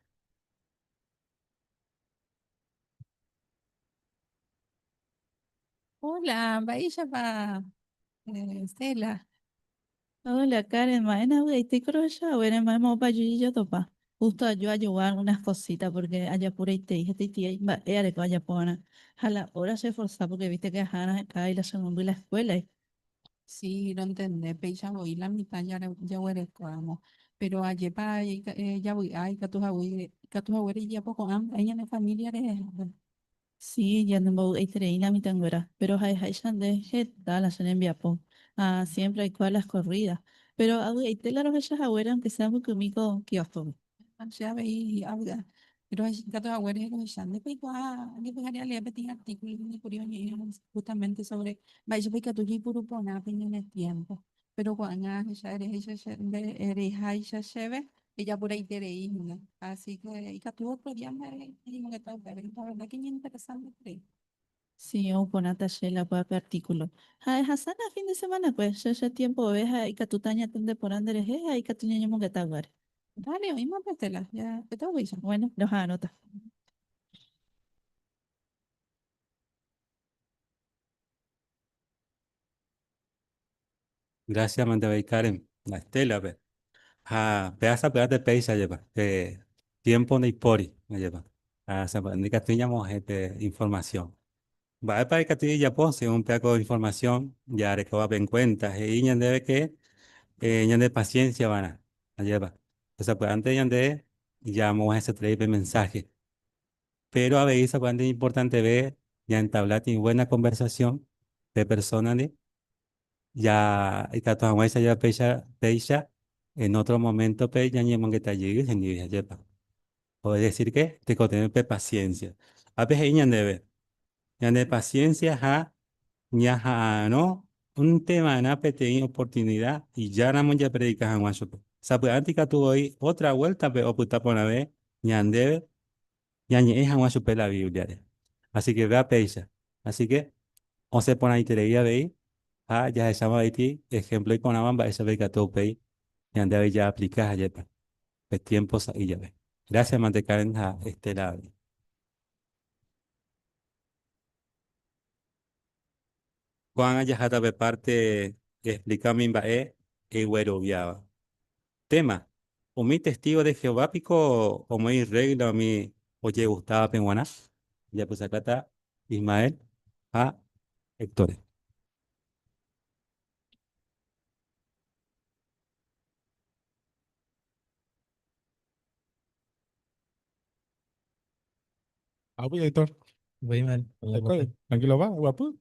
Hola, vaya para Estela. Hola Karen, maena estoy crocha, bueno, maemo pa yo topa. Justo yo ayudar algunas cositas porque allá por ahí te dije, tía, era que vaya pona. A la hora se esforza porque viste que Hanna acá y la segunda y la escuela. Sí, lo entendé, pecha voy la mitad ya huerecuamo. Pero ayer para ya voy, ay, que tu abuela ya poco hambre, ella de familia de Sí, ya no voy a ir a mi tangora, pero hay de jeta la se envía po. Ah, siempre hay cual las corridas. Pero ahí te la roja abuela aunque sea muy conmigo kiosco. ya veí habla. Pero hay que tu abuela es ya de peca, que pegaría le pedir artículos de curiosidad justamente sobre, vaya que tu jipuru pona en el tiempo. Pero cuando ya eres eres ya se ve, ella por ahí te reí, así que y que tu otro día me dijo que tal, pero la verdad que es interesante. Sí, o con la puede artículo. Ay, Hasana, fin de semana, pues, ya tiempo ves ahí que tu taña tende por Andrés, ahí que tu niño monga taguar. Dale, oímos, Estela, ya te tengo que ir. Bueno, los anota. Gracias, mande Karen, la estela, pe. Pedaza, pedazo de peisa lleva, tiempo de pori, me lleva. Se puede que teníamos información. Va para que ya pose un poco de información, ya recoba en cuenta, y ya debe que ya de paciencia van a llevar. O sea, pues antes ya de llamamos a ese trae de mensaje. Pero a veces cuando es importante ver, ya entablar una buena conversación de personas, ¿no? Ya, y que toda esa ya pecha, en otro momento, pe, ya ni que te llegue, ni ya lleva. Puede decir que te tener paciencia. A veces ya de paciencia, ja, ya, no, un tema, una pequeña oportunidad, y ya no ya predicas a guacho. O sea, pues antes que tú hoy otra vuelta, pero puta por una vez, ya debe, ya ni es a guacho la Biblia. Así que vea pecha. Así que, o se pone ahí te leía de ahí, ya esa va ahí, ejemplo, y con la bamba, esa ve que tú pe, ya debe ya aplicar, ya. pues tiempos y ya ves. Gracias, Mantecaren, a Estela. Juan Ayajata de parte que explica mi bae y viaba. Tema. O mi testigo de Jehová pico o mi regla o mi oye gustaba penguana. Ya pues acá está Ismael a Héctor. Ah, pues, Héctor. Voy mal. Héctor, tranquilo va, guapo.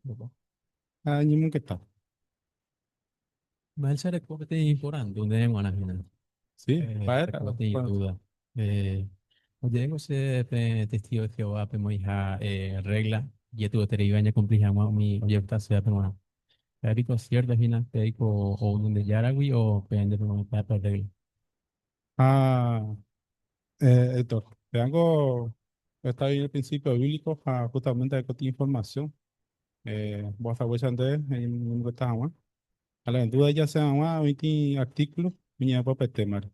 Ah, ni que está. Mal será que te informan donde en Guanajina. Sí, para No tengo duda. Oye, ese testigo de Jehová, pero hija regla, y tu te iba a cumplir mi oye, está sea, pero bueno. Perico cierto, Gina, perico o donde Yaragui o pende, pero no está regla. Ah, Héctor, tengo, está ahí el principio bíblico, justamente de esta información. Vos sabés antes, en un que está agua. A la aventura ya se agua, 20 artículos, miña por temar.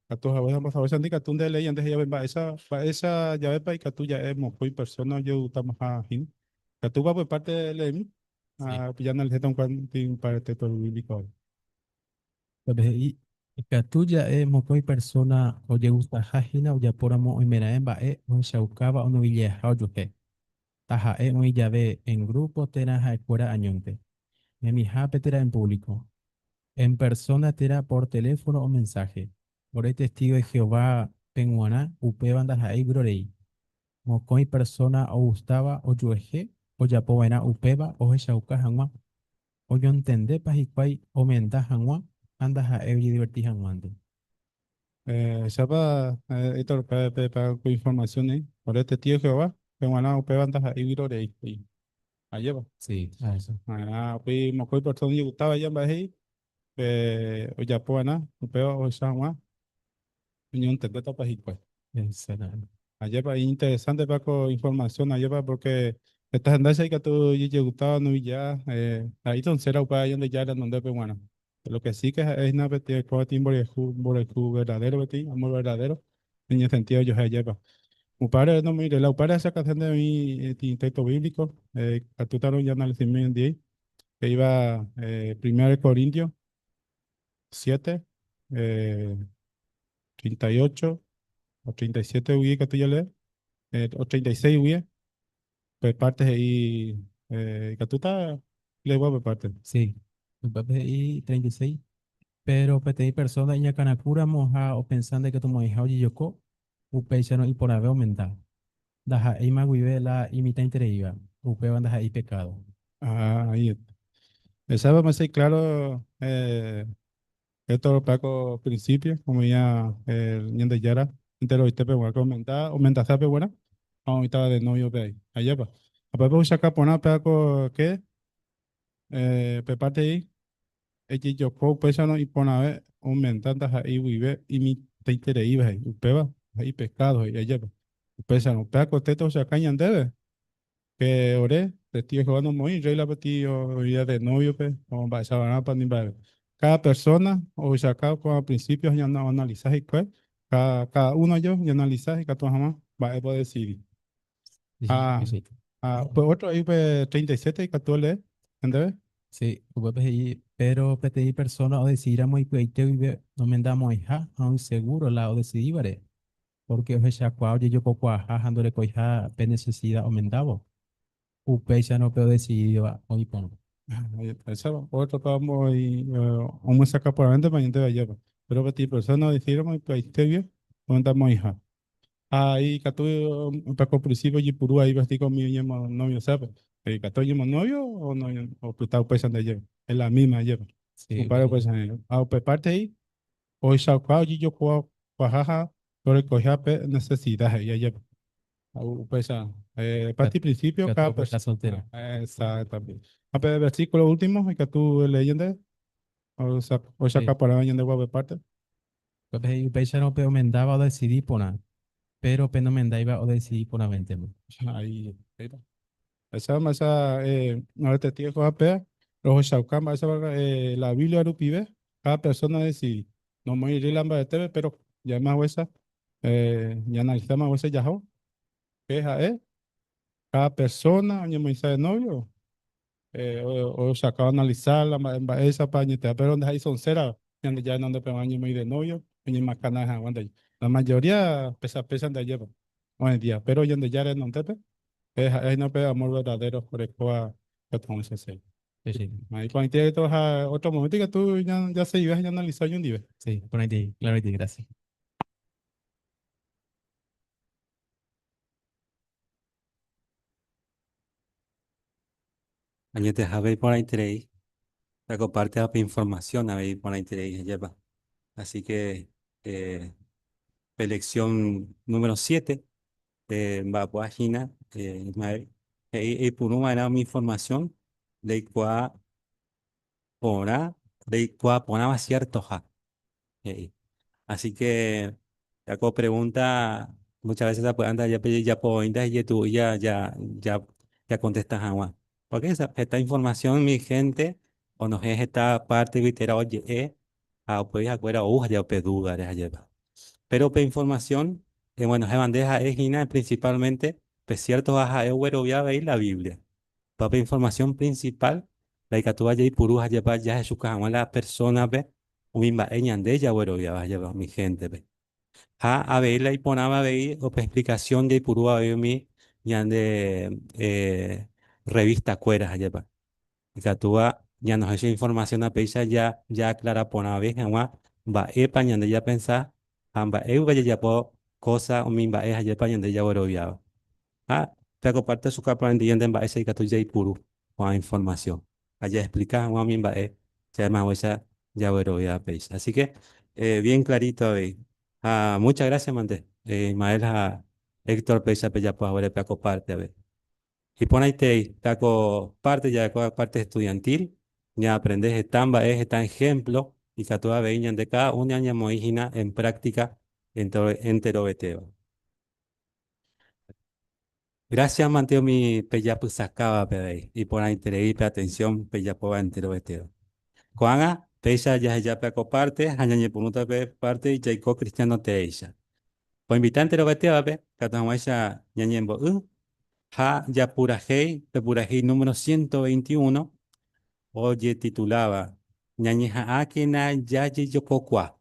A tus abuelos vamos a ver si tú de ley antes ya ven, esa ya ves para que tú ya hemos fui persona yo estamos a hin. Que tú vas por parte de ley, ya no le están cuando para el texto bíblico. Pues y que tuya es mocoy persona o ya gusta hajina o ya por amo y mera emba o shaukaba o no villa o que. Taja o ya ve en grupo tera ja fuera añonte. Mi jape tera en público. En persona tera por teléfono o mensaje. Por el testigo de Jehová penguana upe bandas a brorei. Mocoy persona o gustaba o yueje o ya povena upeba o shauka hanwa. O yo entendé pajiquai o menta hanwa. Andas a ebri divertija hanwante. Sepa, Héctor, para tu información, por este tío Jehová, que bueno, upe bandas ahí viro de ahí. Allá va. Sí, a eso. Upe mocoy persona yo gustaba ya en Bají, o ya pues nada, upe o esa más, yo entendí esta página. Excelente. Ayer va interesante para con información, ayer va porque estas andas que tú y te gustaba no y ya ahí son cera para allá donde ya eran donde pues bueno. Lo que sí que es una vez por el verdadero beti, amor verdadero, en el sentido yo ayer va. Un padre no mire, la padre esa canción de mi texto bíblico, que tú ya análisis en día, que iba 1 Corintios 7, 38 o 37 uy, que tú ya lees, o 36 uy. Pues partes ahí, que tú estás, le voy a parte. Sí, el PPI 36, pero PTI persona y kanakura moja o pensando que tu moja o yoko, upechano y por haber aumentado. Daja y maguibe la imita intereiva, upe bandas ahí pecado. Ah, ahí está. Esa va a ser claro, esto lo pago principio, como ya el niño de Yara, entero y te pego a comentar, aumenta sabe buena, ahorita de novio pe ahí, allá va. Aparte voy a sacar por una pago que, pe parte ahí, yo puedo pensar y por una vez aumentando ahí vive y mi te intereiva ahí, upeba, ahí pescado ahí, allá va. Pesan, pago teto se cañan debe. Que oré, testigo de Jehová no morí, rey la petido vida de novio, pues, como para esa para ni para cada persona, o sea, cada con principios ya no analizar y pues, cada uno yo ya analizar y cada uno jamás va a poder decidir. Ah, Sí, pues otro ahí, pues, 37 y 14, ¿entendés? sí, PPI, pero PTI persona o decidiramos y pues te vive, no me damos hija, aún seguro la o decidibare, porque o sea, cuau, yo poco ajá, andore coija, pe necesidad aumentaba. Upe ya no puedo decidir, hoy pongo. Esa otro vamos y vamos a sacar por la mente para que te vaya. Pero petit persona decidimos y pues, te bien, aumentamos hija. Ahí, Catu, para principio, y Purú, ahí vestí con mi novio, ¿sabes? ¿Catu llevo novio o no? O pues está pesan de llevo. Es la misma llevo. Un Sí, par de pesan de llevo. Pues parte ahí, hoy sacado, y yo puedo, pajaja, pero recoger necesidades, ella lleva. Pesa. Parte principio, que cada todo está persona. soltero. Exactamente. A ver, versículo último, y que tú leyendo, o Sí, saca para mañana de web parte. PPI, upe ya no puedo mendaba o decidir poner, pero pe no mendaiba o decidir poner 20. Ahí, ahí. Esa masa, ahora te tienes que pea, los Shaukan, esa la Biblia Arupibe, cada persona decide. no muy rilamba de TV, pero ya más huesa, ya analizamos huesa ya ho, que es cada persona, año me de novio, o se acaba de analizar esa pañita, pero donde hay son cera, ya no de año me de novio, y más canas aguanta. La mayoría pesan de ayer, hoy en día, pero ya de ya no te es no pe amor verdadero por el cual que tomamos ese. Sí, sí, Ahí cuando tiene todos otro momento que tú ya se ibas a analizar un día. sí, por ahí, claro, gracias. Año te habe por ahí trade, la comparte a información a ver por ahí trade lleva. Así que lección número 7 va página y por una era mi información de cuál ponaba cierto ja. Eh, Así que ya como pregunta muchas veces la anda ya pointas y tú ya contestas agua. Porque esta información mi gente o no es esta parte vitera oye pues afuera ya duda lleva. Pero pe información bueno es bandeja es gina principalmente pues cierto baja voy a ver la Biblia. Para información principal la que tú vayas y puruja llevar ya Jesús que la persona ve un de ella voy a llevar mi gente ve a verla y ponaba a ver o explicación de puru a ver mi ya de revista cueras allá pa y que tú ya nos esa información a peisa ya clara pona vez en va ya de ya pensar amba vaya ya po cosa o mi va allá pa de ya borobiaba pero parte su capa en día va ese que tú ya y puru con información allá explicar a mi va se llama esa ya borobiaba peisa así que bien clarito ahí. Muchas gracias, Mante. Ismael, Héctor, Pesa, Pella, pues ahora Paco parte, a ver. Y pon ahí te, Paco parte, ya parte estudiantil, ya aprendes estamba, es esta ejemplo, y que toda veían de cada una año moígina en práctica entero beteo. Gracias, Manteo, mi Pella, pues sacaba, pe, y pon ahí te atención, Pella, pues entero beteo. Juana, Pesa, ya Paco parte, añañe punuta parte, y Jacob Cristiano Teisha. Pues invitante lo que ve, Catamaisha Ñañembo, Ha Yapurajei número 121, oye titulaba Ñañeja Akina Yayi Yokokwa.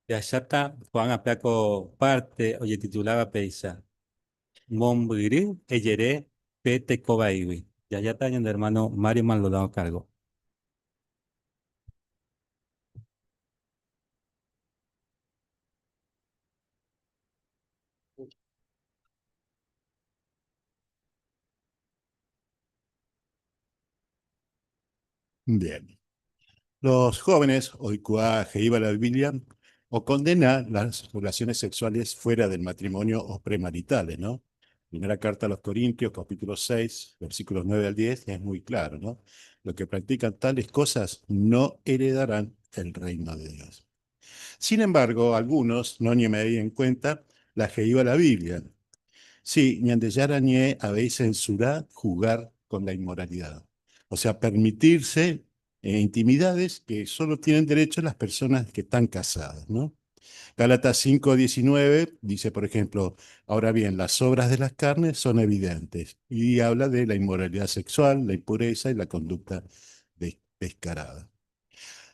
Ya está Juan Aplaco parte, oye, titulaba Peisa. Mombiri, Eyere, Pete Cobaiwi. Ya está, hermano Mario Maldonado cargo. Bien. Los jóvenes, oikua heiba la Biblia, o condena las relaciones sexuales fuera del matrimonio o premaritales, ¿no? Primera carta a los Corintios, capítulo 6, versículos 9 al 10, es muy claro, ¿no? Los que practican tales cosas no heredarán el reino de Dios. Sin embargo, algunos no ni me en cuenta la heiba la Biblia. Sí, ñandeyara ñe habéis censurado jugar con la inmoralidad. O sea, permitirse intimidades que solo tienen derecho las personas que están casadas, ¿no? Gálatas 5:19 dice, por ejemplo, ahora bien, las obras de las carnes son evidentes y habla de la inmoralidad sexual, la impureza y la conducta descarada.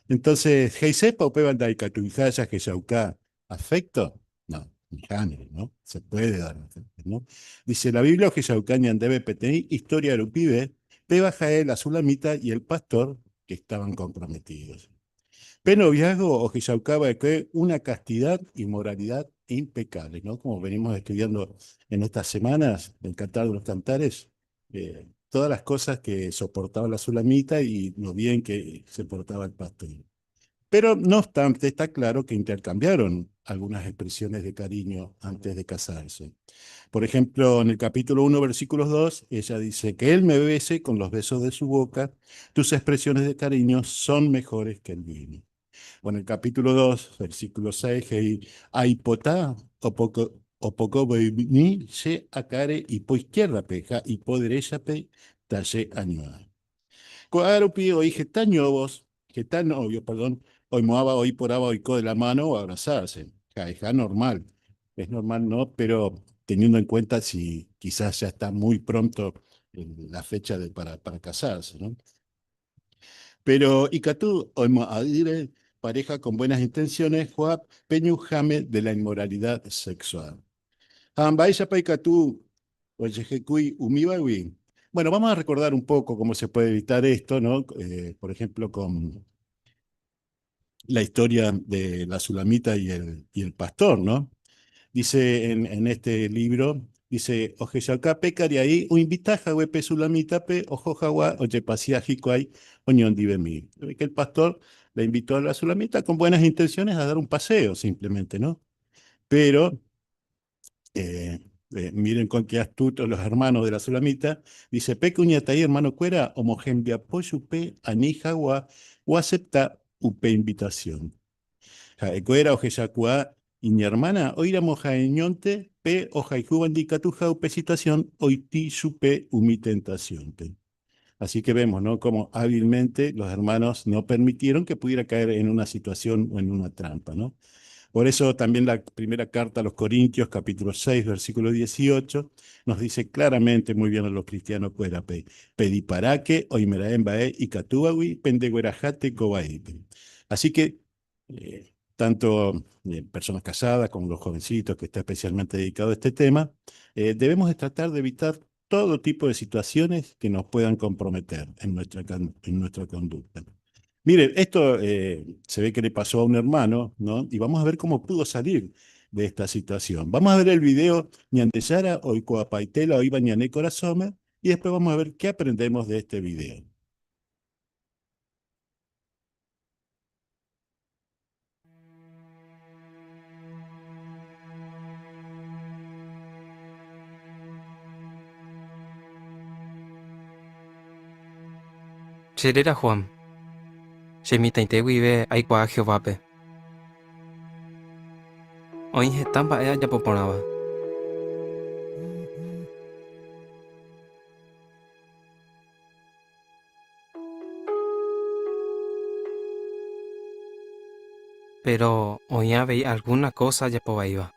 Entonces, ¿heisepa upeban daikatuijaya que afecto? No, ni jane, ¿no? Se puede dar afecto, ¿no? Dice la Biblia que Yaucanian debe petener historia de pibe, Peba Jael, la Sulamita y el pastor que estaban comprometidos. Penoviazgo o Jishaucaba que una castidad y moralidad impecable, ¿no? Como venimos estudiando en estas semanas, el Cantar de los Cantares, todas las cosas que soportaba la Sulamita y lo bien que se portaba el pastor. Pero no obstante, está claro que intercambiaron algunas expresiones de cariño antes de casarse. Por ejemplo, en el capítulo 1, versículos 2, ella dice que él me bese con los besos de su boca, tus expresiones de cariño son mejores que el vino. O en el capítulo 2, versículo 6, que aipotá o poco ni se acare y po izquierda peja y po derecha pe talle añuda. Cuarupi hoy vos, novio, perdón, hoy moaba, hoy poraba, hoy co de la mano o abrazarse. Ja, normal. Es normal, ¿no? Pero teniendo en cuenta si quizás ya está muy pronto la fecha para casarse, ¿no? Pero Icatú, hoy adire, pareja con buenas intenciones, Joab, Peñu Jame de la inmoralidad sexual. Ambaisha Paicatú, Oyejecuy, Umibawi. Bueno, vamos a recordar un poco cómo se puede evitar esto, ¿no? Por ejemplo, con la historia de la Sulamita y el pastor, ¿no? Dice en este libro, dice, Ojeyacá pecari ahí, o invitaja huepe Sulamita pe, ojojawa, oye pasía jicoay, oñón divemi. Que el pastor le invitó a la Sulamita con buenas intenciones a dar un paseo, simplemente, ¿no? Pero miren con qué astutos los hermanos de la Sulamita. Dice, pe cuñatay hermano cuera, homogembia poyupe, anijagua, o acepta upe invitación. Jaecuera o jeyacua, y mi hermana, oira mojaeñonte, pe o jaicubandicatuja upe situación, oiti supe umi tentación. Pe. Así que vemos, ¿no? Cómo hábilmente los hermanos no permitieron que pudiera caer en una situación o en una trampa, ¿no? Por eso también la primera carta a los Corintios, capítulo 6, versículo 18, nos dice claramente muy bien a los cristianos, pediparaque, oimeraembae y catuawi, pendeguerajate cobae. Así que tanto personas casadas como los jovencitos que está especialmente dedicado a este tema, debemos de tratar de evitar todo tipo de situaciones que nos puedan comprometer en nuestra conducta. Miren, esto se ve que le pasó a un hermano, ¿no? Y vamos a ver cómo pudo salir de esta situación. Vamos a ver el video Ñanteyara, Oikoapaitela, Oiba Ñané Corazome, y después vamos a ver qué aprendemos de este video. Chirera Juan. Shemita intewive aikwa Jehovape. Hoy estamba ella ya poponaba. Pero hoy había alguna cosa ya po iba.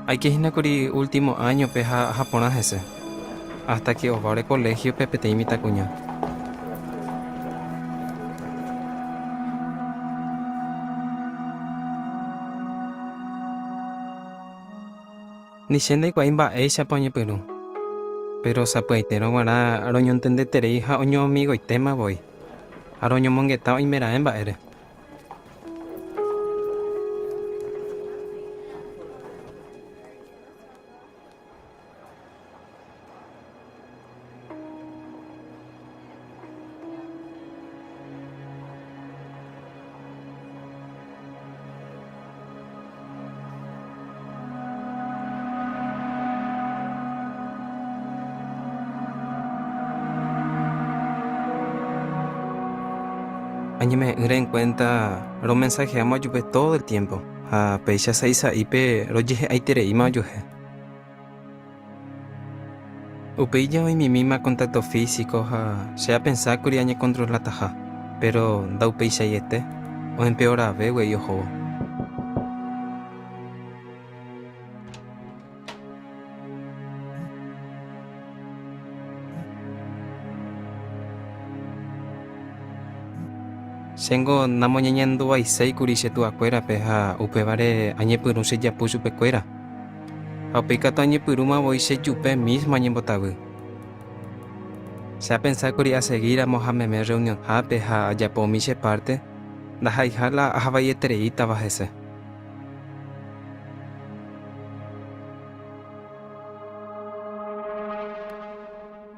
Hay que ir a último año peja japonés ese. Hasta que os va al colegio pepe te imita cuña. Ni shende kwa imba eisha pañe Perú. Pero sapuaitero guara aroño entendete hija oño amigo y tema voy. Aroño mongueta y mera emba ere. Añeme en cuenta los mensajes amo ayupe todo el tiempo. A pecha seisa ipe roye aitere ima ayuje. Upeilla hoy mi misma contacto físico se ha pensado que añe control la taja. Pero da upeilla y este o empeora ve güey ojo. Sengo namo ñañando ay sei kuriche tu acuera peja upevare añe purun se ya pusu pecuera. Apeca to añe puruma voy se yupe mismo añe botabu. Se ha pensado que a seguir a Mohamed reunión ha peja ya po miche parte. Da haija la havaye tereita bajese.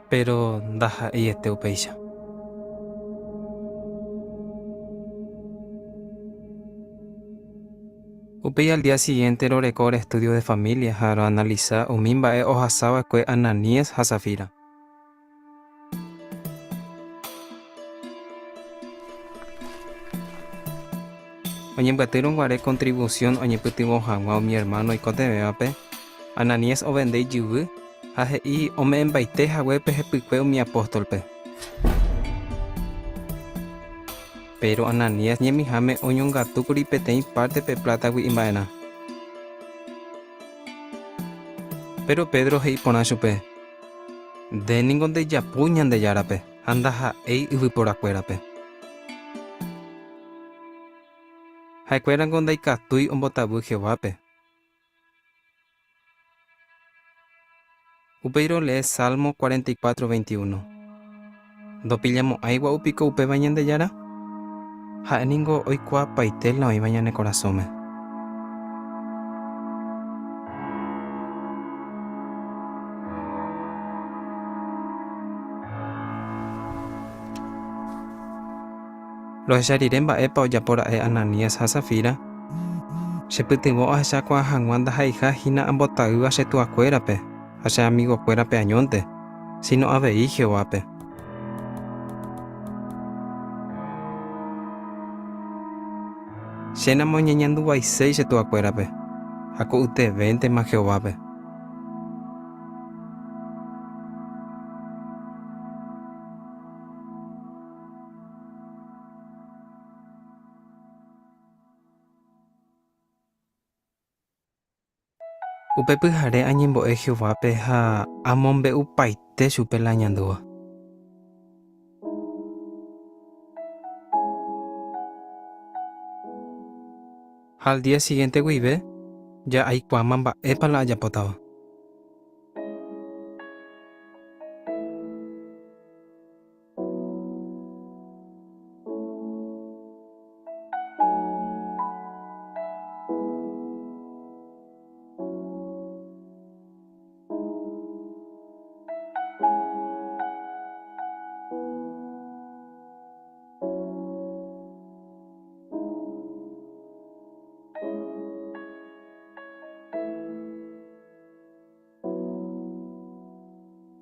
Pero da y este upeisha. Upei al día siguiente lo recorre estudio de familia para analizar umimba e ojasaba que Ananías Hasafira. Oñe batieron guaré contribución oñe putimo jamao mi hermano y cotebeape. Ananías o vende yubu. Haje y ome embaite jawepe jepiqueo mi apóstolpe. Pero Ananías ñe mi jame oñon gatu kuri petei parte pe plata wi imbaena. Pero Pedro hei pona chupe. De ningún de yapuñan de yarape. Anda ha ei uvi por acuerape. Haikueran con de katui ombotabu Jehovape. Upeiro lee Salmo 44:21. Do pillamos aigua upico upe bañan de yara. Ha ningo hoy cua paitel no iba en el corazón. Los yariremba epa ya por Ananías Hasafira. Se putimos a esa cua hanguanda haija hina ambotagua se tu acuerape. A ese amigo acuerape añonte. Sino a veí Jehovape. Shena moñeñando guaisei se tu acuerape. Ako ute 20 más Jehovape. Upe pyhare añembo'e Jehovape ha amombe upaite chupe la ñandúa. Al día siguiente guive, ya hay cuamamba epa la haya potado.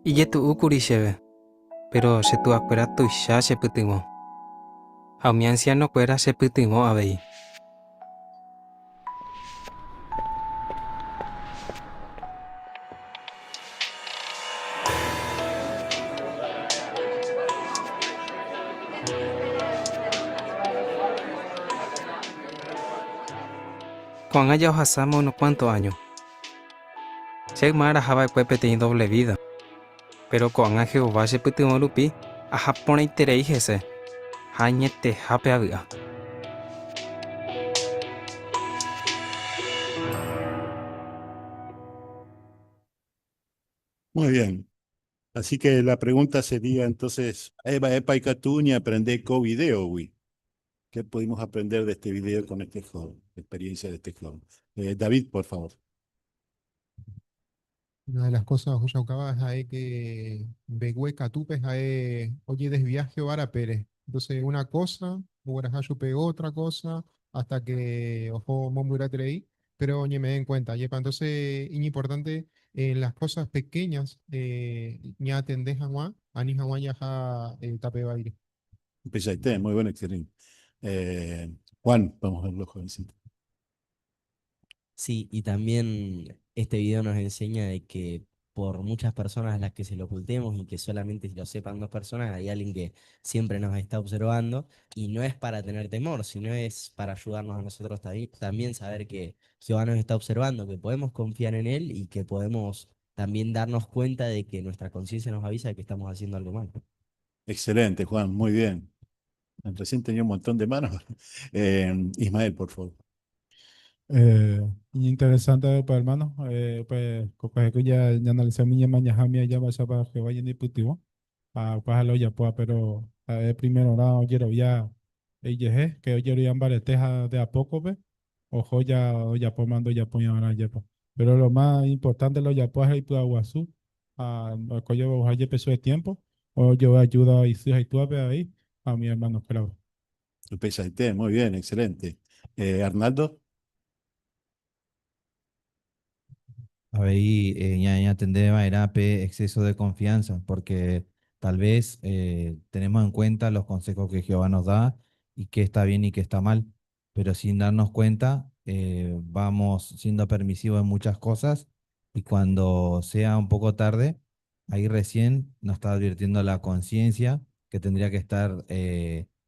Y ya tu ukuri sheve, pero se tu acuera tu ya se putimo. A mi anciano cuera se putimo a veí. Cuando haya pasamos unos cuantos años, Che mara java cuepe teñi doble vida. Pero con a Jehová se putu lupi, a japone iterei jese. Hañete jape avia. Muy bien. Así que la pregunta sería entonces, Eva, Epa y Catuña, aprende co-video, güey. ¿Qué pudimos aprender de este video con este joven? Experiencia de este joven. David, por favor. Una de las cosas que yo es ahí que Begüe Catupes ahí, oye, desviaje Vara Pérez. Entonces, una cosa, Guarajayo pegó otra cosa, hasta que ojo Momura treí, pero oye, me den cuenta, yepa. Entonces, es importante las cosas pequeñas, ya atendés a Juan, ani Juan ya tape baile. Empezaste, muy bueno, excelente. Juan, vamos a verlo, jovencito. Sí, y también este video nos enseña de que por muchas personas a las que se lo ocultemos y que solamente lo sepan dos personas, hay alguien que siempre nos está observando y no es para tener temor, sino es para ayudarnos a nosotros también saber que Jehová nos está observando, que podemos confiar en Él y que podemos también darnos cuenta de que nuestra conciencia nos avisa de que estamos haciendo algo mal. Excelente, Juan, muy bien. Recién tenía un montón de manos. Ismael, por favor. Interesante, pues, hermano. Pues, coge que ya analizé mi mañana ya va a para que vaya ni putivo. Para lo ya pues, pero primero nada, quiero ya que hoy quiero ya bareteja de a poco, pues. Ojo ya pues mando ya pues ahora ya pues. Pero lo más importante lo ya pues ahí pues aguazú. Que yo vaya peso de tiempo. O yo ayuda y si hay tú ahí a mi hermano, claro. Empezaste, muy bien, excelente. Arnaldo. A ver, ya tendrá era exceso de confianza, porque tal vez tenemos en cuenta los consejos que Jehová nos da y qué está bien y qué está mal, pero sin darnos cuenta vamos siendo permisivos en muchas cosas y cuando sea un poco tarde, ahí recién nos está advirtiendo la conciencia que tendría que estar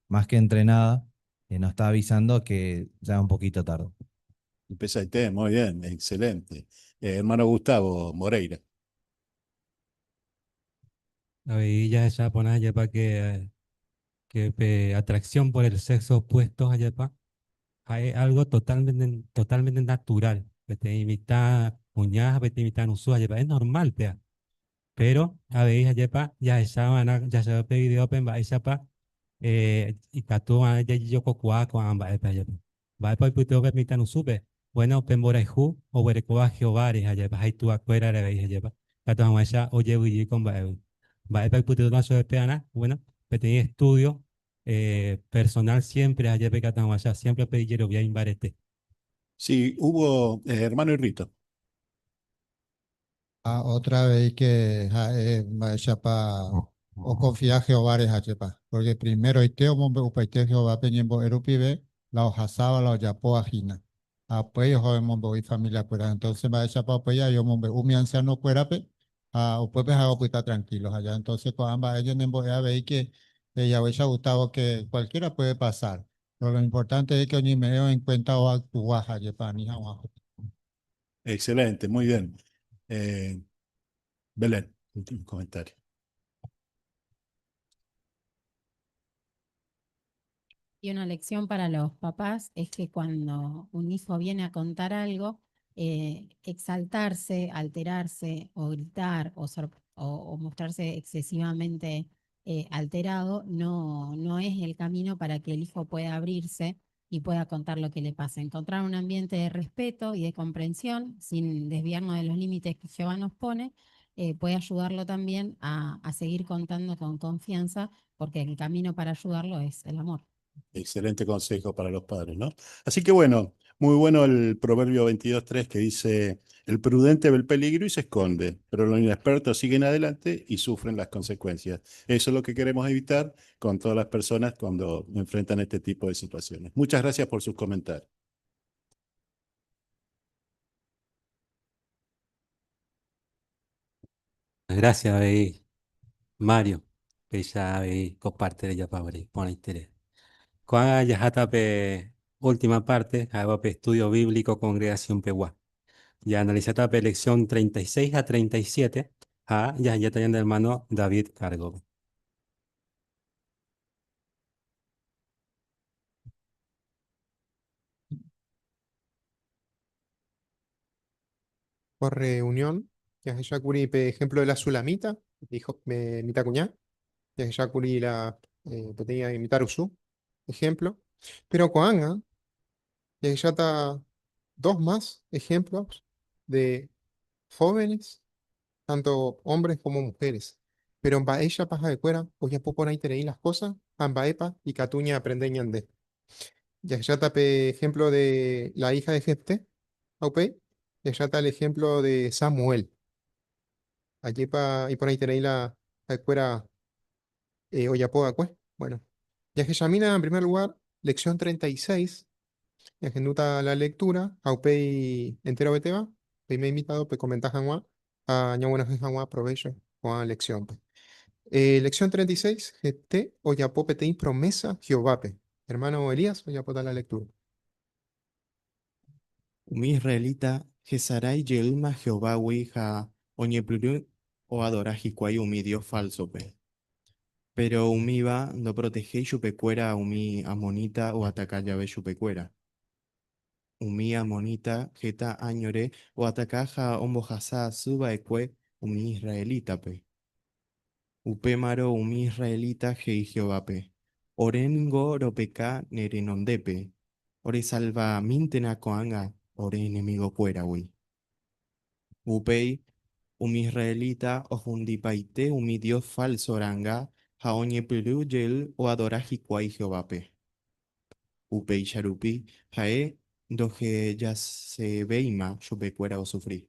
más que entrenada, nos está avisando que ya es un poquito tarde. Empezaste, muy bien, excelente. Hermano Gustavo Moreira. Ahí ya pone allá para que atracción por el sexo opuesto allá para hay algo totalmente natural. Que te imita uñas, que te imita usuario, allá es normal, pea. Pero a veces allá pa ya esa ya se pedido open va esa pa y tatu ya yo kokua con amba allá pa. Va pa puto que imita usupe. Bueno, pembora ju o verekoa jeovares allá pa hay tu acuera de veis allá pa. Tatu esa oye voy con va. Va pa puto no se peana, bueno, que tenía estudio personal siempre allá pe allá siempre pedí quiero voy a imbarete. Sí, hubo hermano Irrito. Otra vez que chapa o confía a Jehová es chepa, porque primero iteo mombe upaite Jehová peñembo erupibe la hojazaba la oyapo ajina. Pues yo joven mombe y familia cuera, entonces va a chapa pues ya yo mombe mi anciano cuera pe, o pues hago puita tranquilos allá, entonces con ambas ellos nembo ya veis que ya hubiese gustado que cualquiera puede pasar, pero lo importante es que ni me en cuenta o actuar chepa ni abajo. Excelente, muy bien. Belén, último comentario. Y una lección para los papás es que cuando un hijo viene a contar algo, exaltarse, alterarse o gritar o mostrarse excesivamente alterado no es el camino para que el hijo pueda abrirse y pueda contar lo que le pasa. Encontrar un ambiente de respeto y de comprensión sin desviarnos de los límites que Jehová nos pone, puede ayudarlo también a seguir contando con confianza porque el camino para ayudarlo es el amor. Excelente consejo para los padres, ¿no? Así que bueno, muy bueno el proverbio 22:3 que dice, el prudente ve el peligro y se esconde, pero los inexpertos siguen adelante y sufren las consecuencias. Eso es lo que queremos evitar con todas las personas cuando enfrentan este tipo de situaciones. Muchas gracias por sus comentarios. Gracias, Mario, que ya comparte de ella para por interés. Cuando ya está última parte, hago estudio bíblico congregación Peguá. Y analizar la lección 36 a 37. Ya también el hermano David Cargo. Por reunión, ya que ya curi, por ejemplo, de la sulamita, dijo, mita cuñá, ya que ya curi la, tenía imitar usú, ejemplo. Pero coanga, ya que ya está dos más ejemplos de jóvenes, tanto hombres como mujeres. Pero en ella paja de cuera, o ya poco ahí tenéis las cosas, epa y catuña aprendeñan de. Ya que ya está ejemplo de la hija de Jefté, aupe, ya está el ejemplo de Samuel. Allí y por ahí tenéis la escuela Oyapoa, pues. Bueno, ya que Yamina, en primer lugar, lección 36, ya que nuta la lectura, aupei entero beteba, pe me he invitado, pe comentar hanwa, a ña buenas hanwa provecho con la lección. Pe. Lección 36, GT Oyapo peteí promesa Jehovape. Hermano Elías, Oyapo da la lectura. Umi israelita, Jesaray Yelma Jehová ha Oñepluru o adorajikuay umi Dios falso pe. Pero umi va no protege chupecuera umi amonita o atacaya ve chupecuera. Umi amonita jeta añore o atacaja ombojasa suba ekwe umi israelita pe. Upemaro umi israelita hei Jehová pe. Orengo ropeka nerenondepe. Ore salva mintena coanga, ore enemigo cuera ui. Upei, umi israelita ojundipaite umi Dios falso oranga, jaoñe peru yel o adoraji kwai Jehová pe. Upei charupi, jae, doje ya se veima, chupecuera o sufrí.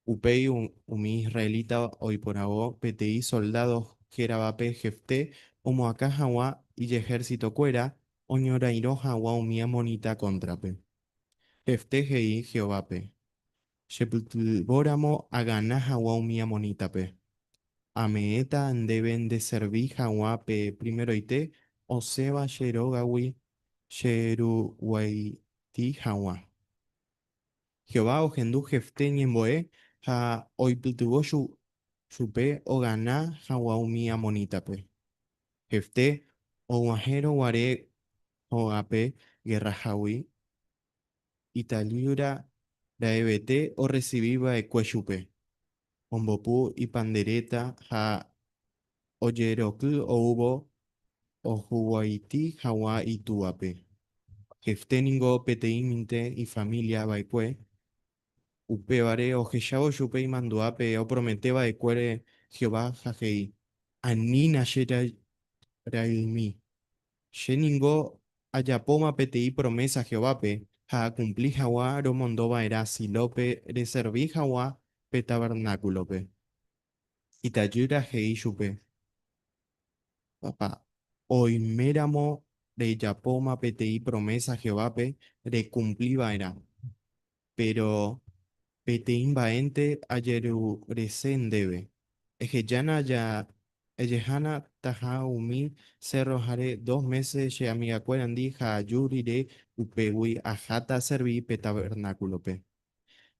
Upei umi israelita hoy por ahora petei soldados jerabape jefte, omo acá jawa y ejército cuera, oñora iroja wa umi amonita contrape. Jefte jei Jehová pe. Shepulbóramo a ganar jawa umi amonita pe. Ameeta deben de servir jawa pe primero ite, o seba sherogawi, sheruwaiti jawa. Jehová o gendu jefte ñemboe, ja oipiltubo chupe o gana jawa umi amonita pe. Jefte o guajero guare o ape guerra jawi, italiura la EBT o recibiba e cuechupe. Ombopú y pandereta ja oyeroku o hubo o huaiti jawa y tuape. Jefteningo peteiminte y familia baikue. Upebare o jeshao chupe y manduape o prometeba de cuere Jehová jajei. Anina shera railmi. Sheningo ayapoma petei promesa Jehová ha cumpli jawa romondoba era silope reserví jawa pe tabernáculo pe. Itayura hei chupe. Papá. Hoy méramo de yapoma petei promesa Jehová de cumpliba era. Pero petein baente ayeru resen debe. Ejeyana ya Ejehana taja umi cerro jare 2 meses ye amiga cuerandi ja yurire upewi ajata serví pe tabernáculo pe.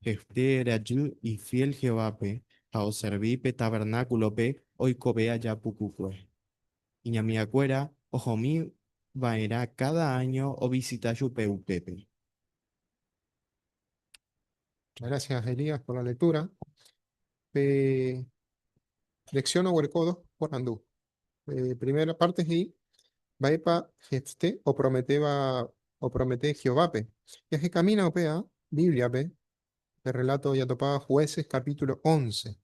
Este era yu y fiel Jehová pe, a o serví pe tabernáculo pe, hoy cobea ya pucucue. Y amiga cuera, ojo mi vaera cada año o visita yu pe upepe. Muchas gracias, Elías, por la lectura. Lección o huercodo por andú. Primera parte es ahí. Vaepa Jefte o promete Jehová pe. Ya que camina o pea, Biblia pe, el relato ya topaba Jueces capítulo 11.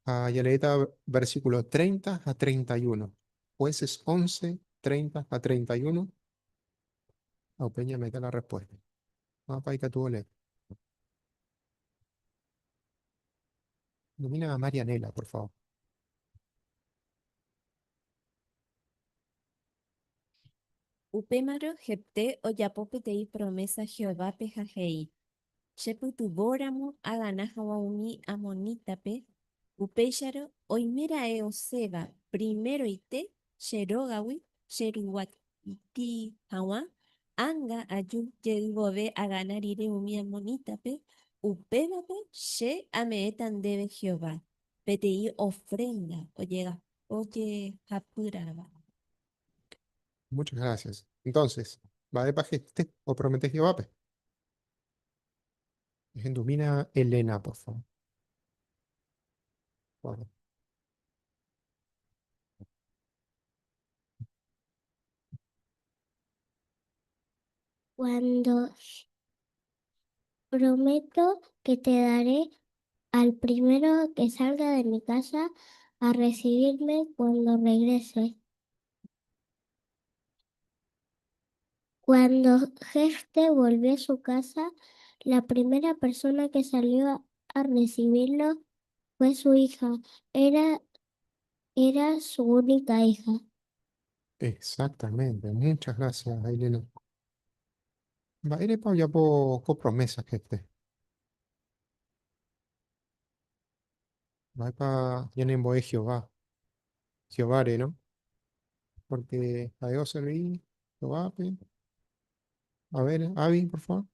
Ya leeta versículos 30 a 31. Jueces 11, 30 a 31. Peña mete la respuesta. Vamos que tuvo leer. Domina a Marianela, por favor. Upémaro jepte oyapopetei promesa Jehová pejajei. Sheputubóramo aganahawaumi amonítape. Upécharo oimera eoseba primero ite sherogawi sheruwati hawa anga ayu yegove aganarire umi amonítape. Upévape she ameetan debe Jehová. Petei ofrenda. Oye, hapuraba. Muchas gracias. Entonces, ¿va de pajeste o promete Jehová? Pe? Domina Elena, por favor. Bueno, Cuando prometo que te daré al primero que salga de mi casa a recibirme cuando regrese. Cuando Jefte volvió a su casa, la primera persona que salió a recibirlo fue su hija. Era su única hija. exactamente. Muchas gracias, Elena. Va, eres pa ya po promesas que esté. Va pa tienen boe Jehová. Jehová, ¿no? Porque a Dios serví, Jehová, pe. A ver, Avi, por favor.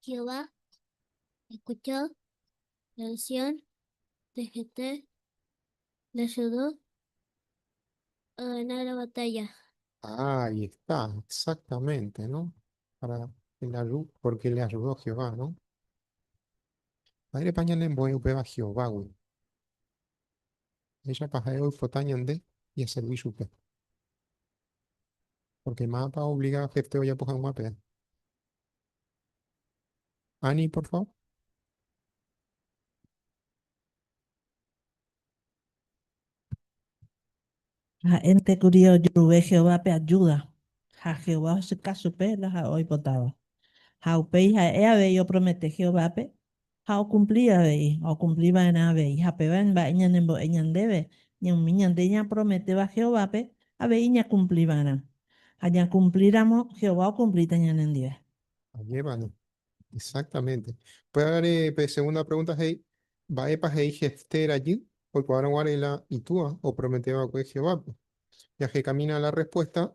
Jehová escuchó la oración de Jefté, le ayudó a ganar la batalla. Ahí está, exactamente, ¿no? Porque le ayudó Jehová, ¿no? Padre pañal en boe upeba Jehová, güey. Ella paja hoy fotañan y a servir su pe. Porque mapa obliga a Jefte hoy a poner un mapa. Ani, por favor. Ja ente curio yuve Jehová pe ayuda. Ja Jehová se caso pe la ja hoy potaba. Ja upei ja ave yo promete Jehová pe. Ja o cumplía ve, o cumplía en ave. Ja pe ven va eñan en bo eñan debe. Ñan miñan de ñan promete va Jehová pe. Ave iña cumplirán. Allá cumpliramos Jehová o cumplita ñan en día. Llévalo. Exactamente. Puede haber, segunda pregunta, hey, ¿va epa hey Jefter allí? Porque ahora guarela y tú, o prometeba que Jehová. Pe. Ya que camina la respuesta,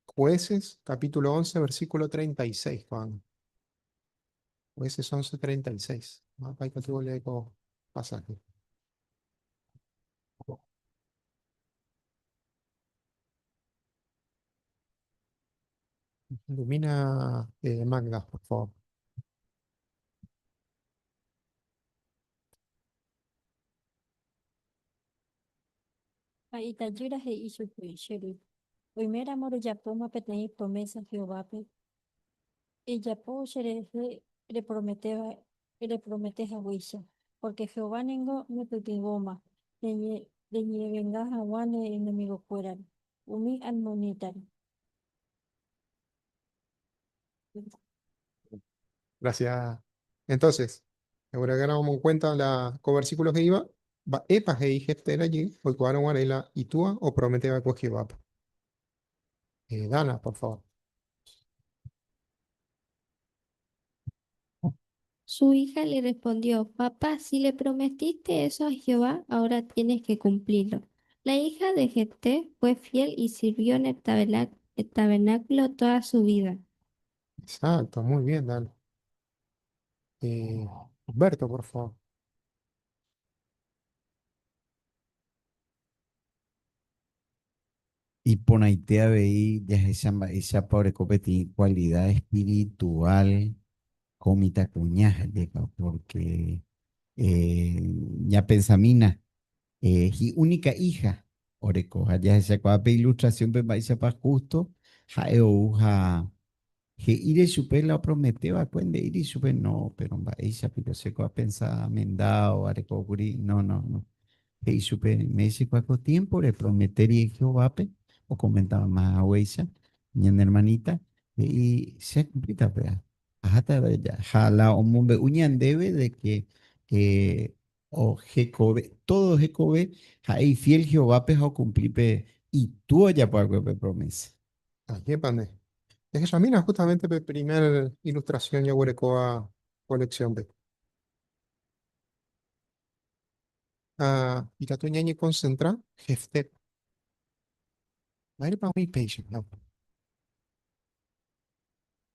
Jueces, capítulo 11 versículo 36, Juan. Jueces 11 36. Mapa y que le pasaje. Ilumina Magda, por favor. Itayura he isu sheri. Primera moro yapo ma petei promesa Jehová pe. Y yapo shere le promete a Huisha. Porque Jehová nengo me petigoma. De ñe venga jawane enemigo fuera. Umi almonitar. Gracias. Entonces, ahora que nos en cuenta con versículos que iba, va epa hey Jefter allí, porque ahora guarela y tú, o prometeba que Jehová. Pe. Dana, por favor. Su hija le respondió, papá, si le prometiste eso a Jehová, ahora tienes que cumplirlo. La hija de Jefté fue fiel y sirvió en el tabernáculo toda su vida. Exacto, muy bien, Dana. Humberto, por favor. Y ponaitea veí ya esa pobre copeti cualidad espiritual comita cuñaja llega porque ya pensamina y única hija oreco ya esa cuape ilustración pe paisa pa justo jaeo ja que ire supe la prometeo a cuende ire supe no pero esa pero se coa pensa mendao areco guri no y supe, me dice cuánto tiempo le prometería Jehová, pe, o comentaba más a Weisa, mi hermanita, y se cumplita, pe, hasta ya, jala o mumbe, uñan debe de que, o Jecobe, todo Jecobe, ahí fiel Jehová, pe, o cumplir, pe, y tú allá para que promesa. Aquí, pande. Es que Yamina justamente pe primer ilustración ya huerecoa colección B. Y la tuña ñe concentra, Jeftet. Va a ir para mi page, no.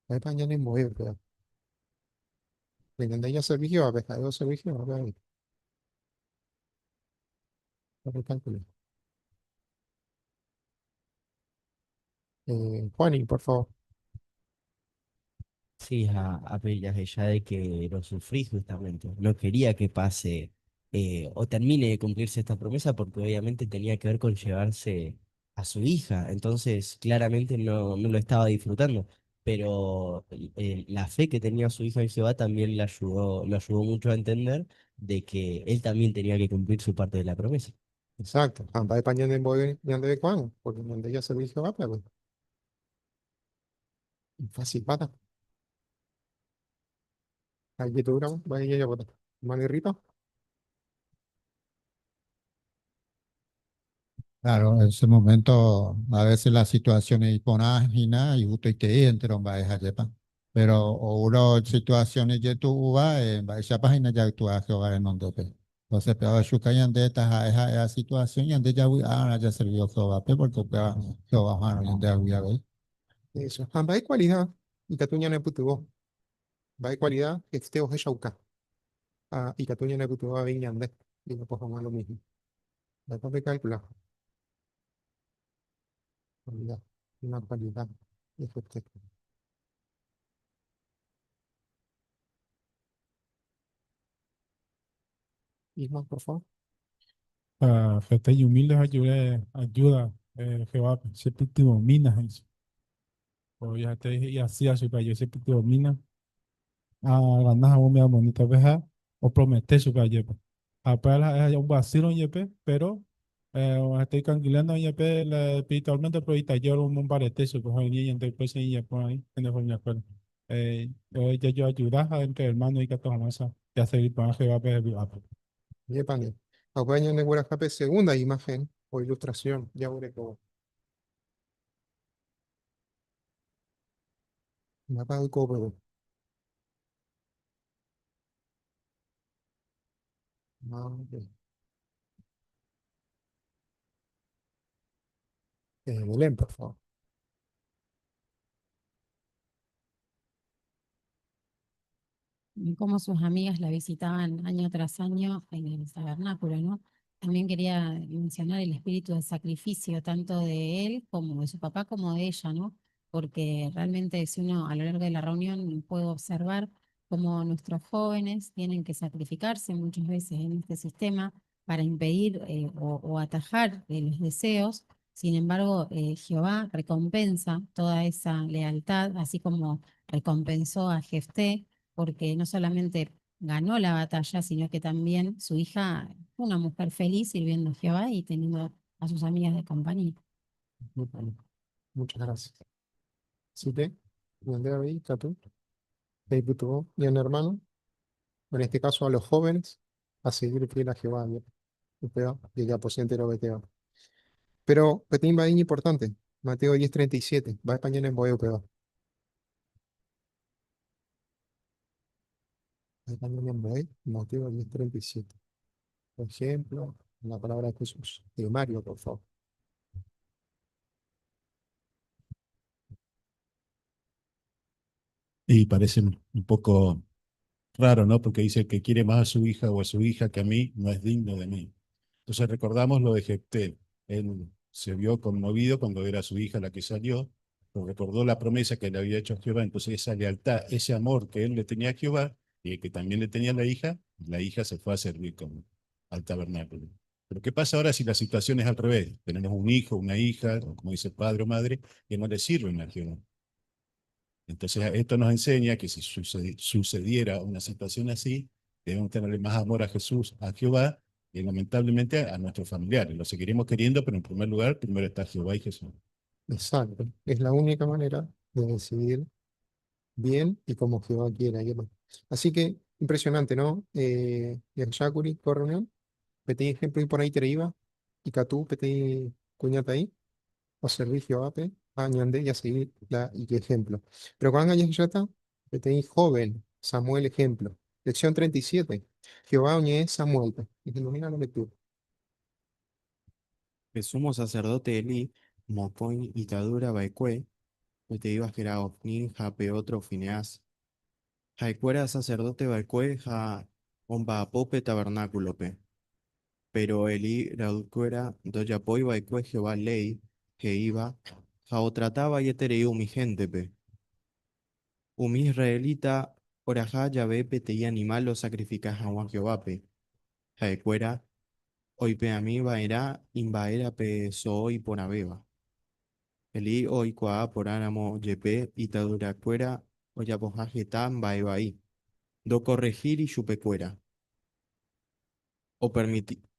Vai pañan en mover, pero. Vengan ya servicio, a ver, hay servicio, a ver. Para el cálculo. Juani, por favor. Sí, a Pellas, ella de que lo sufrí justamente. No quería que pase o termine de cumplirse esta promesa porque obviamente tenía que ver con llevarse a su hija. Entonces, claramente no lo estaba disfrutando. Pero la fe que tenía su hija en Jehová también le ayudó mucho a entender de que él también tenía que cumplir su parte de la promesa. Exacto. Va pañan en mover, y ande de cuán, porque donde ya servicio va, pero. Fácil, pata. Ahí que tú grabas, vaya ya, pata. Manirrito. Claro, en ese momento a veces la situación es iponagina y justo y que entran va a yepa. Pero o uno situaciones que tú vas va esa página ya tú has que hogar en donde pe. Entonces pero su cañan de esa situación y ande ya ya sirvió que va pe porque que va a no ya voy a ver. Eso. Va hay cualidad. Y Catuña no putuvo. Va hay cualidad que este oje chauca. Y Catuña no putuvo a viñande. Y no pues lo mismo. Va a calcular. Cualidad. Una cualidad. Efecto. Isma, por favor. Fete y humildes ayuda, Jehová, siempre te domina eso. O ya te dije, y así, así, para yo siempre te domina. Ganas a una bonita veja, o prometer su calle. Apenas hay un vacío en YP, pero estoy canquilando en YP espiritualmente, pero ahorita yo un barete, su cojo el niño, entonces en YP ahí, en el forma acuerdo. Yo ayudas a entre hermanos y que todos masa, ya seguir para Jehová, Y panel. Acompañan de Guarajape, segunda imagen o ilustración. Ya veré cómo. Mapa del cobre. Belén, por favor. Y cómo sus amigas la visitaban año tras año en el tabernáculo, ¿no? También quería mencionar el espíritu de sacrificio, tanto de él como de su papá, como de ella, ¿no? Porque realmente si uno a lo largo de la reunión puede observar cómo nuestros jóvenes tienen que sacrificarse muchas veces en este sistema para impedir o atajar los deseos. Sin embargo, Jehová recompensa toda esa lealtad, así como recompensó a Jefté porque no solamente ganó la batalla, sino que también su hija fue una mujer feliz sirviendo a Jehová y teniendo a sus amigas de compañía. Muy bien. Muchas gracias. Cité, Andrea Bey, Catu, Diputado y en hermano, en este caso a los jóvenes, a seguir fiel a Jehová, ¿no? Upea, y que por entero beteo. Pero Petín va importante, Mateo 10:37, va a español en boeo, upea. Va a español en boeo, Mateo 10:37. Por ejemplo, la palabra de Jesús. Mario, por favor. Y parece un poco raro, ¿no? Porque dice que quiere más a su hija o a su hija que a mí, no es digno de mí. Entonces recordamos lo de Jefté. Él se vio conmovido cuando era su hija la que salió, pero recordó la promesa que le había hecho a Jehová. Entonces esa lealtad, ese amor que él le tenía a Jehová y que también le tenía a la hija se fue a servir al tabernáculo. Pero ¿qué pasa ahora si la situación es al revés? Tenemos un hijo, una hija, o como dice padre o madre, que no le sirven a Jehová. Entonces, esto nos enseña que si sucediera una situación así, debemos tenerle más amor a Jesús, a Jehová, y lamentablemente a nuestros familiares. Los seguiremos queriendo, pero en primer lugar, primero está Jehová y Jesús. Exacto. Es la única manera de decidir bien y como Jehová quiera. Así que, impresionante, ¿no? Yakshakuri, reunión, petí ejemplo y por ahí te iba, y Katú, petí cuñata ahí, o servicio ape, añande y a seguir la y ejemplo. Pero cuando hayas yata, petí joven, Samuel ejemplo. Lección 37. Jehová oñé Samuel, y ilumina la lectura. El sumo sacerdote Elí, Mocoin y Cadura Baecue, te ibas que era Ofni, Jape otro, Fineas. Jaecuera sacerdote Baecue, ja omba pope tabernáculo pe. Pero Eli Raucuera, doyapoy Baecue Jehová ley, que iba, ja o trataba y etereu mi gente pe. Mi israelita, orajá Yahvé te animal lo sacrificas a Jehová pe. Jaecuera, hoy pe a mí vaera, invaera pe soy por abeba. Eli hoy kwa por áramo yepe y taduracuera, oyapojaje tan baebaí. Do corregir y chupecuera. O,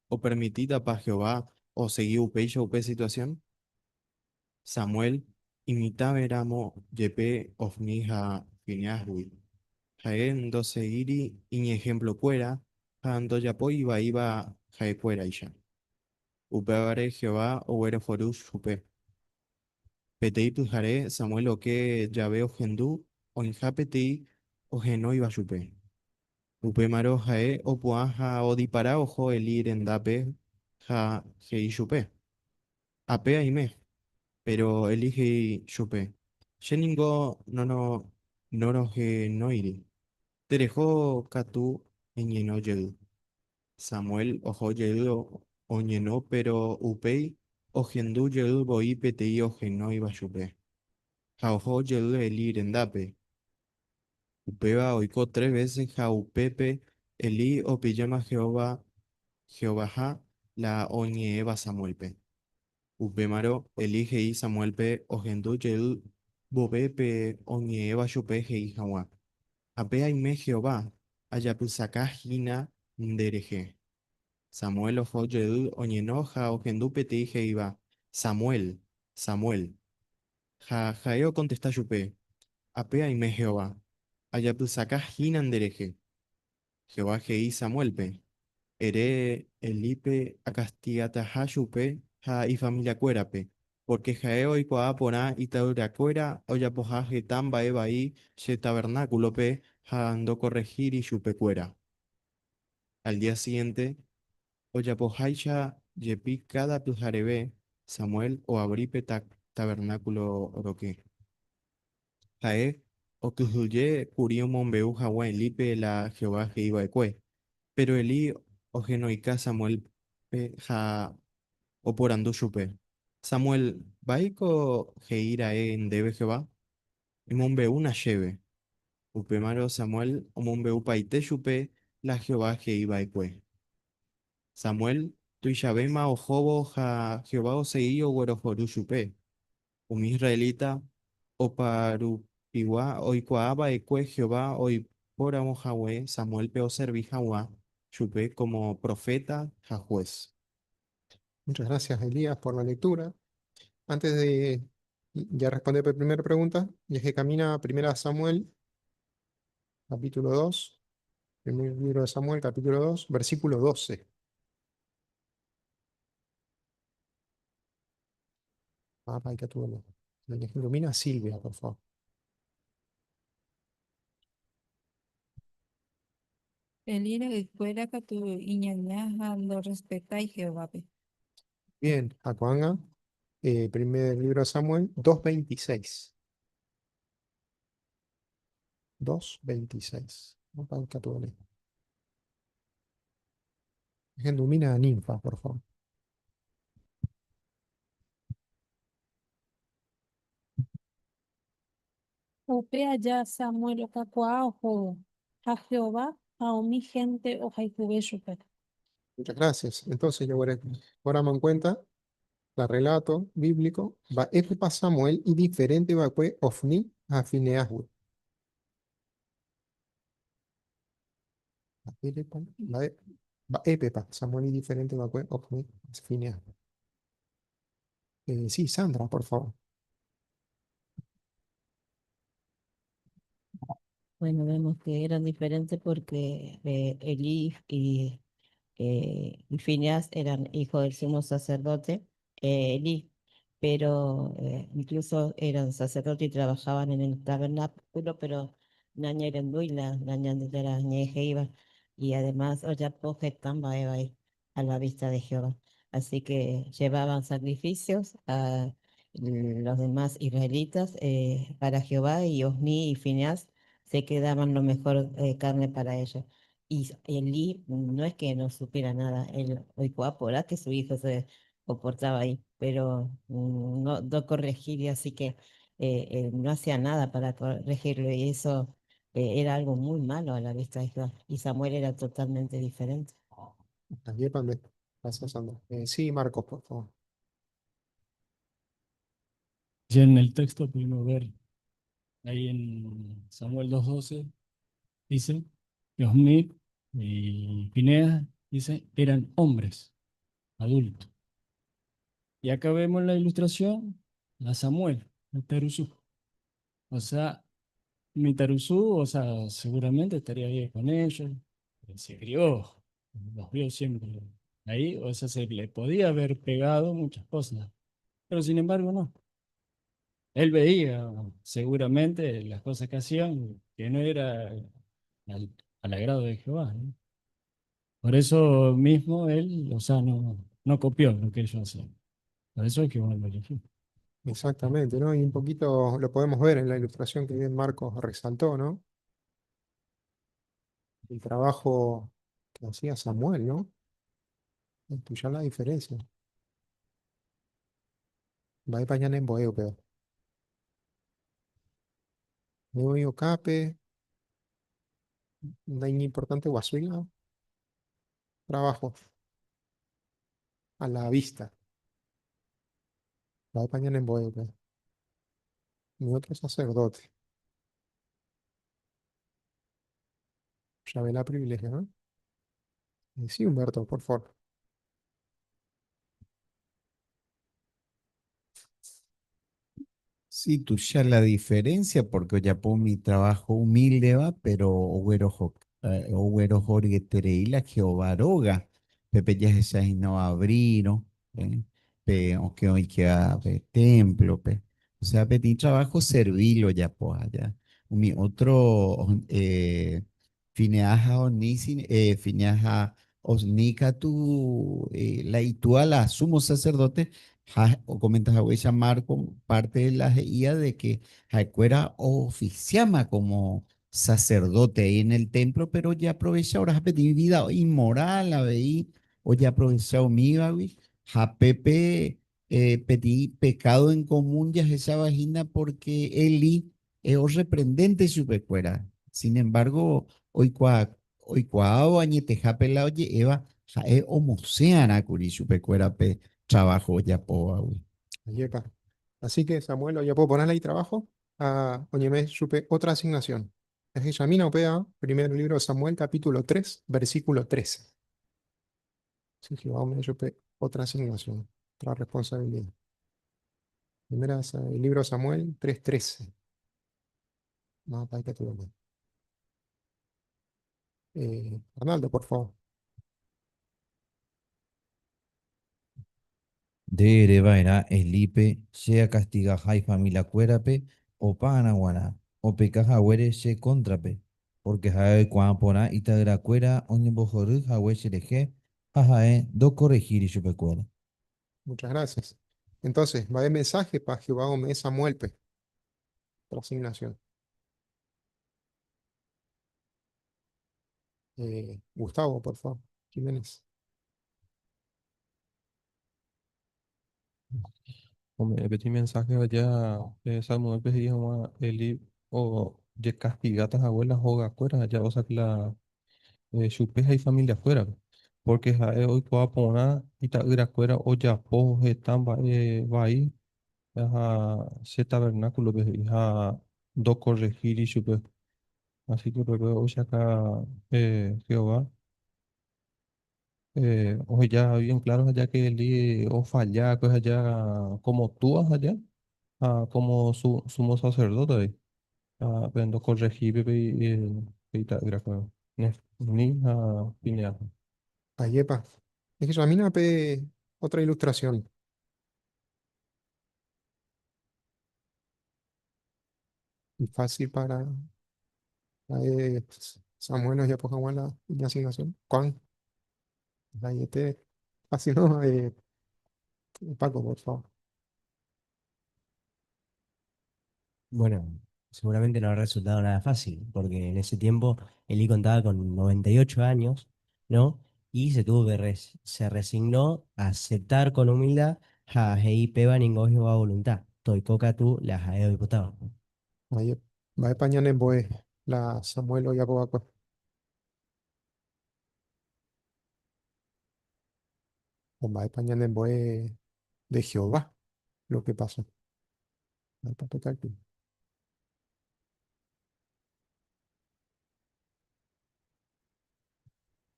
o permitida pa Jehová, o seguí upecha upe situación. Samuel, imita veramo yepe ofnija fineaswi. Jaen do seguiri, in ejemplo cuera, ando yapo iba jaecuera isha. Upeare Jehová, o ere forush upe. Petei pujare, Samuel o que ya veo gendú, o injapetei, o geno iba chupe. Upe maro jae, o puaja o dipara ojo el ir en dape, ja gei chupe. Ape aime, pero elige chupe. Sheningo no ge no iri. Terejo katu en lleno yedu. Samuel ojo yedu o lleno, pero upei o gendu yedu boi petei o geno iba chupe. Ja ojo yedu el ir en dape. Upeba oiko 3 veces ja upepe Eli o pijama Jehová Jehová la oñe Eva Samuelpe. Upemaro elige y Samuelpe o gendu yel bobepe oñe Eva chupeje y Jawa. Apea ime Jehová ayapusaka jina ndereje. Samuel ojo yel oñenoja o gendu petije iba. Samuel, Samuel. Jaeo contesta chupe. Apea ime Jehová ayapusaka jina ndereje. Jehová jei Samuelpe. Ere Elipe a castigata Hashupe, ha y familia cuerape, porque Jaeo y Coapona y Taura cuera, oya pojaje tamba eva y se tabernáculo pe, ha ando corregir y chupe cuera. Al día siguiente, oya pojaicha yepi cada pujarebe, Samuel o abripe tabernáculo roque. Jae, o kuhuye curio monbeu Hawa Elipe la Jehová que iba de cue. Pero Eli ogenoika Samuel ja oporando chupe. Samuel, baiko heira en debe Jehová, y monbe una cheve. Upemaro Samuel, o monbe upaite chupe, la Jehová que iba ekwe. Samuel, tu ishabema o jobo ja Jehová o sei o güerojoru chupe. Un israelita, o paru piwa, o ikuaba ekwe Jehová, o poramo Jahwe, Samuel peo servi Jahwa, chupe como profeta ja juez. Muchas gracias, Elías, por la lectura. Antes de ya responder la primera pregunta, ya que camina a primera Samuel, capítulo 2, primer libro de Samuel, capítulo 2, versículo 12. Papá, hay que tuvo. Ilumina a Silvia, por favor. El ir a la escuela que tu iñañaja lo respeta y Jehová. Bien, Acuanga, primer libro de Samuel, 2:26. 2:26. Papá, hay que tuvo. Ilumina a Ninfa, por favor. Upe allá Samuel o cacua ojo a Jehová, a mi gente o jaicube chupe. Muchas gracias. Entonces, ahora me en cuenta el relato bíblico, va Epepa Samuel y diferente va pues Ofni a Fineahu. Va Epepa Samuel y diferente va pues Ofni a Fineahu. Sí, Sandra, por favor. Bueno, vemos que eran diferentes porque Elí y Fineas eran hijos del sumo sacerdote Elí, pero incluso eran sacerdotes y trabajaban en el tabernáculo, pero Naña Erenduila, Naña de la iba y además Oyapoje Tamba Eva a la vista de Jehová. Así que llevaban sacrificios los demás israelitas, para Jehová, y Osni y Finehas se quedaban lo mejor carne para ellos. Y Elí no es que no supiera nada, él oikuá que su hijo se comportaba ahí, pero no corregir, así que no hacía nada para corregirlo, y eso era algo muy malo a la vista de Jehová. Y Samuel era totalmente diferente. Yepa, gracias, Sandra. Sí, Marcos, por favor. Ya en el texto pudimos ver, ahí en Samuel 2:12, dice, que Osni y Finea, dice, eran hombres, adultos. Y acá vemos la ilustración a Samuel, a Tarusú. O sea, mi Tarusú, o sea, seguramente estaría ahí con ellos, se crió, los vio siempre ahí, o sea, se le podía haber pegado muchas cosas, pero sin embargo no. Él veía seguramente las cosas que hacían que no era al agrado de Jehová, ¿no? Por eso mismo él, o sea, no copió lo que ellos hacían. Por eso es que Jehová lo eligió. Exactamente, ¿no? Y un poquito lo podemos ver en la ilustración que bien Marcos resaltó, ¿no? El trabajo que hacía Samuel, ¿no? Ya la diferencia. Va para allá en boeo, pero. Boeo cape, una importante guasuila. Trabajo a la vista. Va para allá en boeo, pero. Mi otro sacerdote. Ya ve la privilegio, ¿no? Sí, Humberto, por favor. Sí, tú ya la diferencia, porque ya por mi trabajo humilde va, pero Ogüero Jorge Tereila Jehová roga, Pepe ya se no abrino, o que hoy que templo, o sea, pedí trabajo servilo ya por allá. Mi otro, fineaja onisin, fineaja osnica tu, la ituala sumo sacerdote, o comentas a Huella Marco, parte de la guía de que Jacuera oficiama como sacerdote ahí en el templo, pero ya aprovecha ahora pedir vida inmoral, a ver, o ya aprovecha omigawi, Japepe, pedí pecado en común ya esa vagina porque Eli es o reprendente su pecuera. Sin embargo, hoy cuao añete japela oye Eva, jae homoceana curi su pecuera pe trabajo ya po. Yepa. Así que, Samuel, ya puedo ponerle ahí trabajo. Oñeme, supe otra asignación. Es que Yamina Opea, primer libro de Samuel, capítulo 3, versículo 13. Sí, que vamos, supe otra asignación, otra responsabilidad. Primera, el libro de Samuel 3:13. No, para que tú lo Arnaldo, por favor. De vaina Elipe, sea castiga hay familia cuérape, o panaguana, o pecaja huere se contrape, porque jae cuan pona itagra cuera, oñe bojoru jawe shereje, jajae, do corregir y chupecuera. Muchas gracias. Entonces, va el mensaje para Jehová Ome Samuel, otra asignación. Gustavo, por favor. Jiménez. Hombre, petit mensaje allá, Samuel pues dijo, Eli, o de castigatas abuelas o afuera, allá, o sea, que la chupeja y familia afuera, porque hoy puedo poner y ta ira afuera, o ya po, están va ahí, se tabernáculo, pues, do corregir y chupe. Así que, pues, hoy acá, Jehová, oye, ya bien claro allá que Eli, o falla, pues allá, como tú allá, como sumo sacerdote ahí. Vendo corregir y tal, gracias. Ni a pinear. Ayepa. Es que Yamina pe otra ilustración. Y fácil para Samuel, ya por Samuel la asignación. Juan, la fácil, ¿no? Paco, por favor. Bueno, seguramente no habrá resultado nada fácil, porque en ese tiempo Eli contaba con 98 años, ¿no? Y se tuvo que se resignó a aceptar con humildad a hei peba ningo Jehová voluntad. Toi coca tú las haeo diputado. Ahí va pañan en boe la Samuel o Yapobaco. O va pañan en boe de Jehová lo que pasó. Ahí para tocar aquí.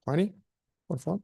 Juani, por favor.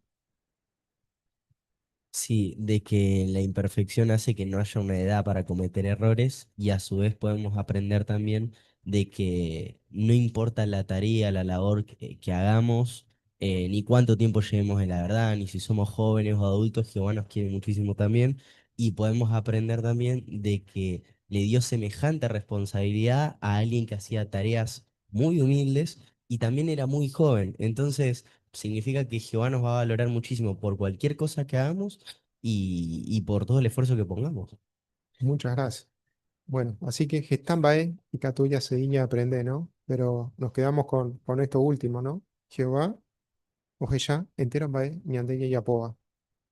Sí, de que la imperfección hace que no haya una edad para cometer errores y a su vez podemos aprender también de que no importa la tarea, la labor que hagamos, ni cuánto tiempo llevemos en la verdad, ni si somos jóvenes o adultos, Jehová nos quiere muchísimo también y podemos aprender también de que le dio semejante responsabilidad a alguien que hacía tareas muy humildes y también era muy joven. Entonces, significa que Jehová nos va a valorar muchísimo por cualquier cosa que hagamos y por todo el esfuerzo que pongamos. Muchas gracias. Bueno, así que Gestambae y Catuya Seguiña aprende, ¿no? Pero nos quedamos con esto último, ¿no? Jehová, Ojeya, entero Bae, Ñandeye y Apoa.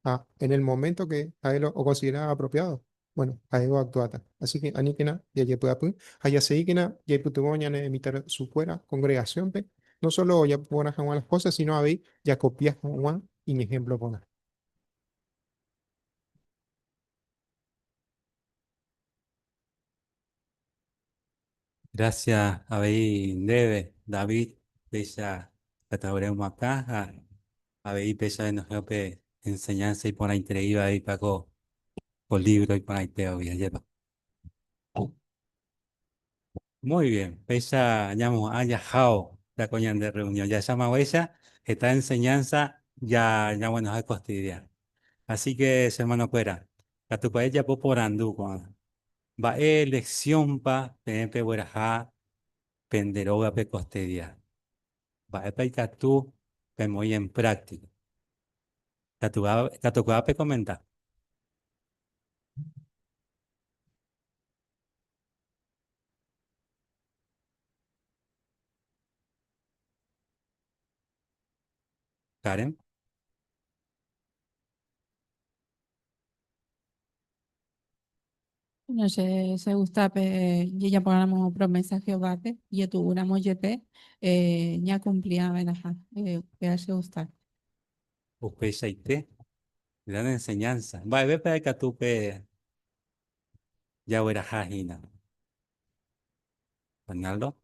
Ah, en el momento que a él o consideraba apropiado, bueno, a él actuata. Así que Anikena, y allá pueda pu, allá Seikena, y putumoñan emitar su fuera congregación, pe. No solo ya puedan hacer las cosas, sino a ver, ya copias Juan y mi ejemplo poner. Gracias, Abei Debe, David, Bella, Catabremo acá, Abei Bella de Nojeope, enseñanza y por ahí iba ahí Paco, por libro y por ahí te había lleva. Muy bien, Bella, llamo Aya Jao, la coña de reunión, ya llama Bella, esta enseñanza ya bueno, es cotidiana. Así que, hermano Cuera, la tu paella por andú, va elección pa, pepe, bueraja, penderoga, pe cotidiana. Va a explicar tú, que muy en práctica. Catucaba comentar. Karen, No sé, se gusta, y ya ponemos promesa a Jehová, y tu una yepe, ya cumplía, venaja, que se gusta. usted te gran enseñanza. Va a ver para que tú pe ya hubiera jajina. Ronaldo,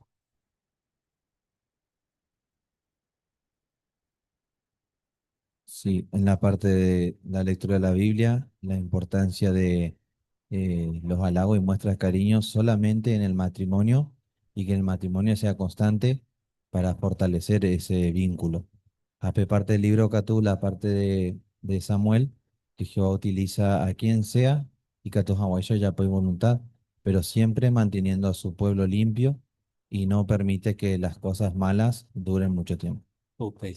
Sí, en la parte de la lectura de la Biblia, la importancia de los halagos y muestras de cariño solamente en el matrimonio y que el matrimonio sea constante para fortalecer ese vínculo. Hace parte del libro Catú, la parte de Samuel, que Jehová utiliza a quien sea y Catú Hawaii ya por voluntad, pero siempre manteniendo a su pueblo limpio y no permite que las cosas malas duren mucho tiempo. usted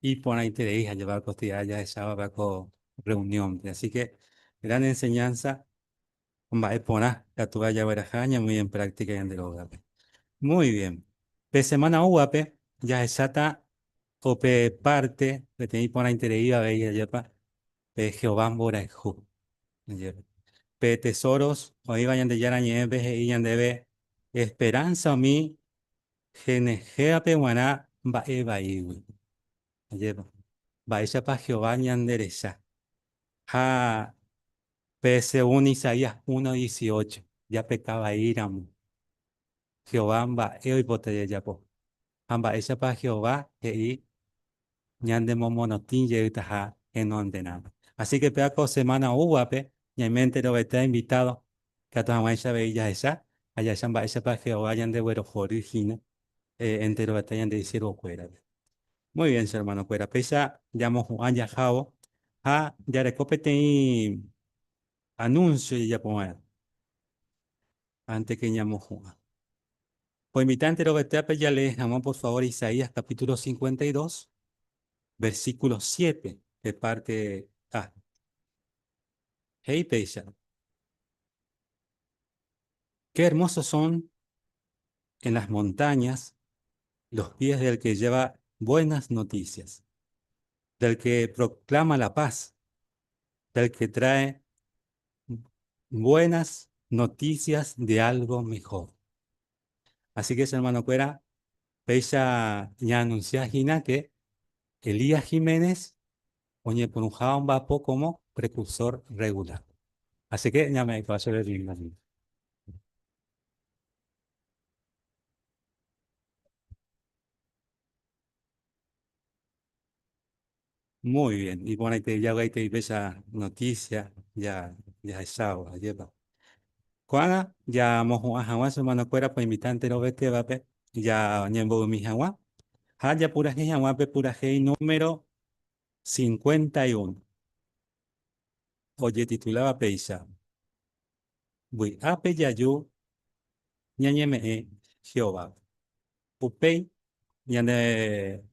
y por ahí te deja llevar costilla ya esa va con reunión. Así que gran enseñanza. Va a poner que tú vaya a ver jaña muy en práctica y en deroga. Muy bien. De semana UAP, ya está o pe parte, que tenéis por ahí interés veía ya pa, pe Jehová Bora Ju. Pe tesoros, o ahí vayan de Yara Nieve, y yan de ve, esperanza o mi, genejea pe guaná, va eva iwi. Va ella pa Jehová ñanderesa. Ha, pe según Isaías 1:18, ya pecaba Iram. Jehová va eo y botella ya po. Amba esa pa Jehová, que ñande momonotín yetaja en donde nada. Así que peaco semana uguape, y en mente lo está invitado, que a toda mancha veía esa, allá samba esa para que vayan de güero origina, entero batallan de decir o fuera. Muy bien, su hermano fuera. Pesa, llamo Juan Yajao, ya recopete y anuncio y ya poner, antes que llamo Juan. Pues invitante lo que ya le dejamos por favor Isaías capítulo 52, versículo 7, de parte A. Hey, Peisa. Qué hermosos son en las montañas los pies del que lleva buenas noticias, del que proclama la paz, del que trae buenas noticias de algo mejor. Así que, hermano Cuera, ella ya anuncia Gina que Elías Jiménez oye por un vapo como precursor regular. Así que ya me paso el ritmo. Muy bien. Y bueno, ya esa noticia, ya esa lleva. Cuando ya mojo a Hawa, su mano cuera, pues invitante no vete, vape, ya ñembo mi Hawa. Ya pura G, Hawa, pura G, número 51. Oye, titulaba Peisa. Voy a Peyayu, ñañeme Jehová. Upey, ñande,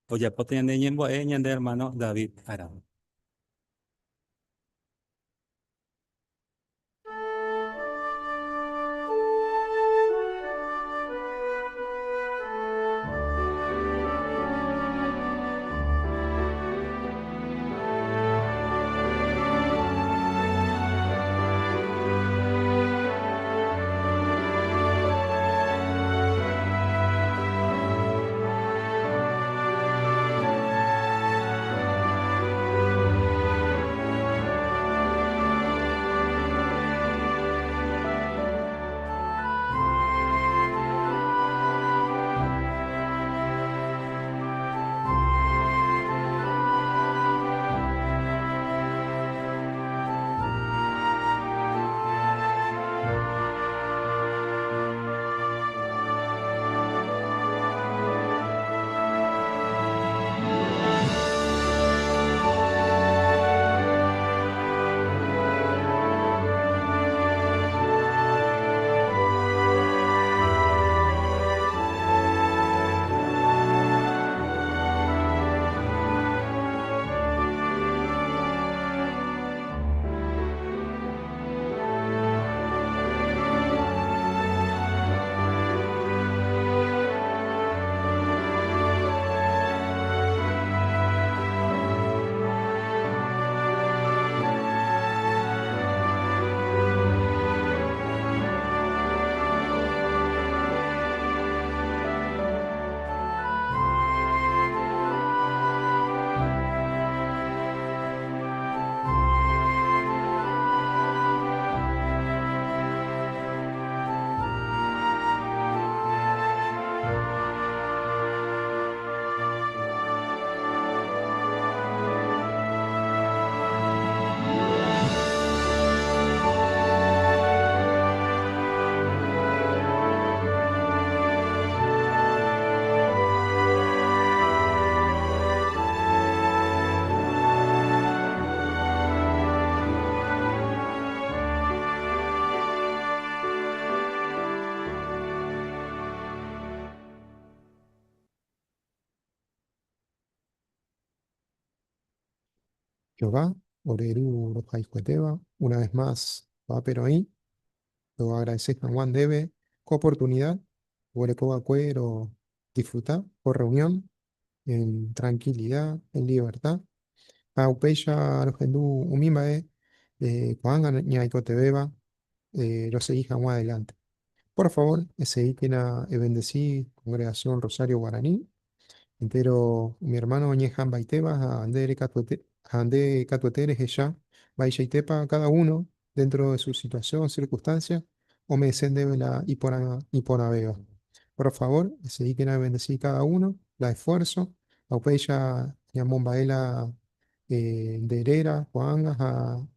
oye, pote ñande ñembo, ñande hermano David Aram. Jehová, Oreru, Rojaiscueteba, una vez más, va pero ahí, lo agradeces a Juan Debe, oportunidad, Huerecoba Cuero, disfrutar por reunión, en tranquilidad, en libertad. Aupeya, Argendú, Umimae, Coanga, Ñaicotebeba, lo seguís Juan adelante. Por favor, ese a bendecir, Congregación Rosario Guaraní, entero mi hermano Ñejan Baiteba, Ande Catueteres, ella, Baishaitepa, cada uno dentro de su situación, circunstancia, o me descende la Iponaveo. Por favor, se dediquen a bendecir cada uno, la esfuerzo, Aupeya, Yamombaela, de Herera, Juan,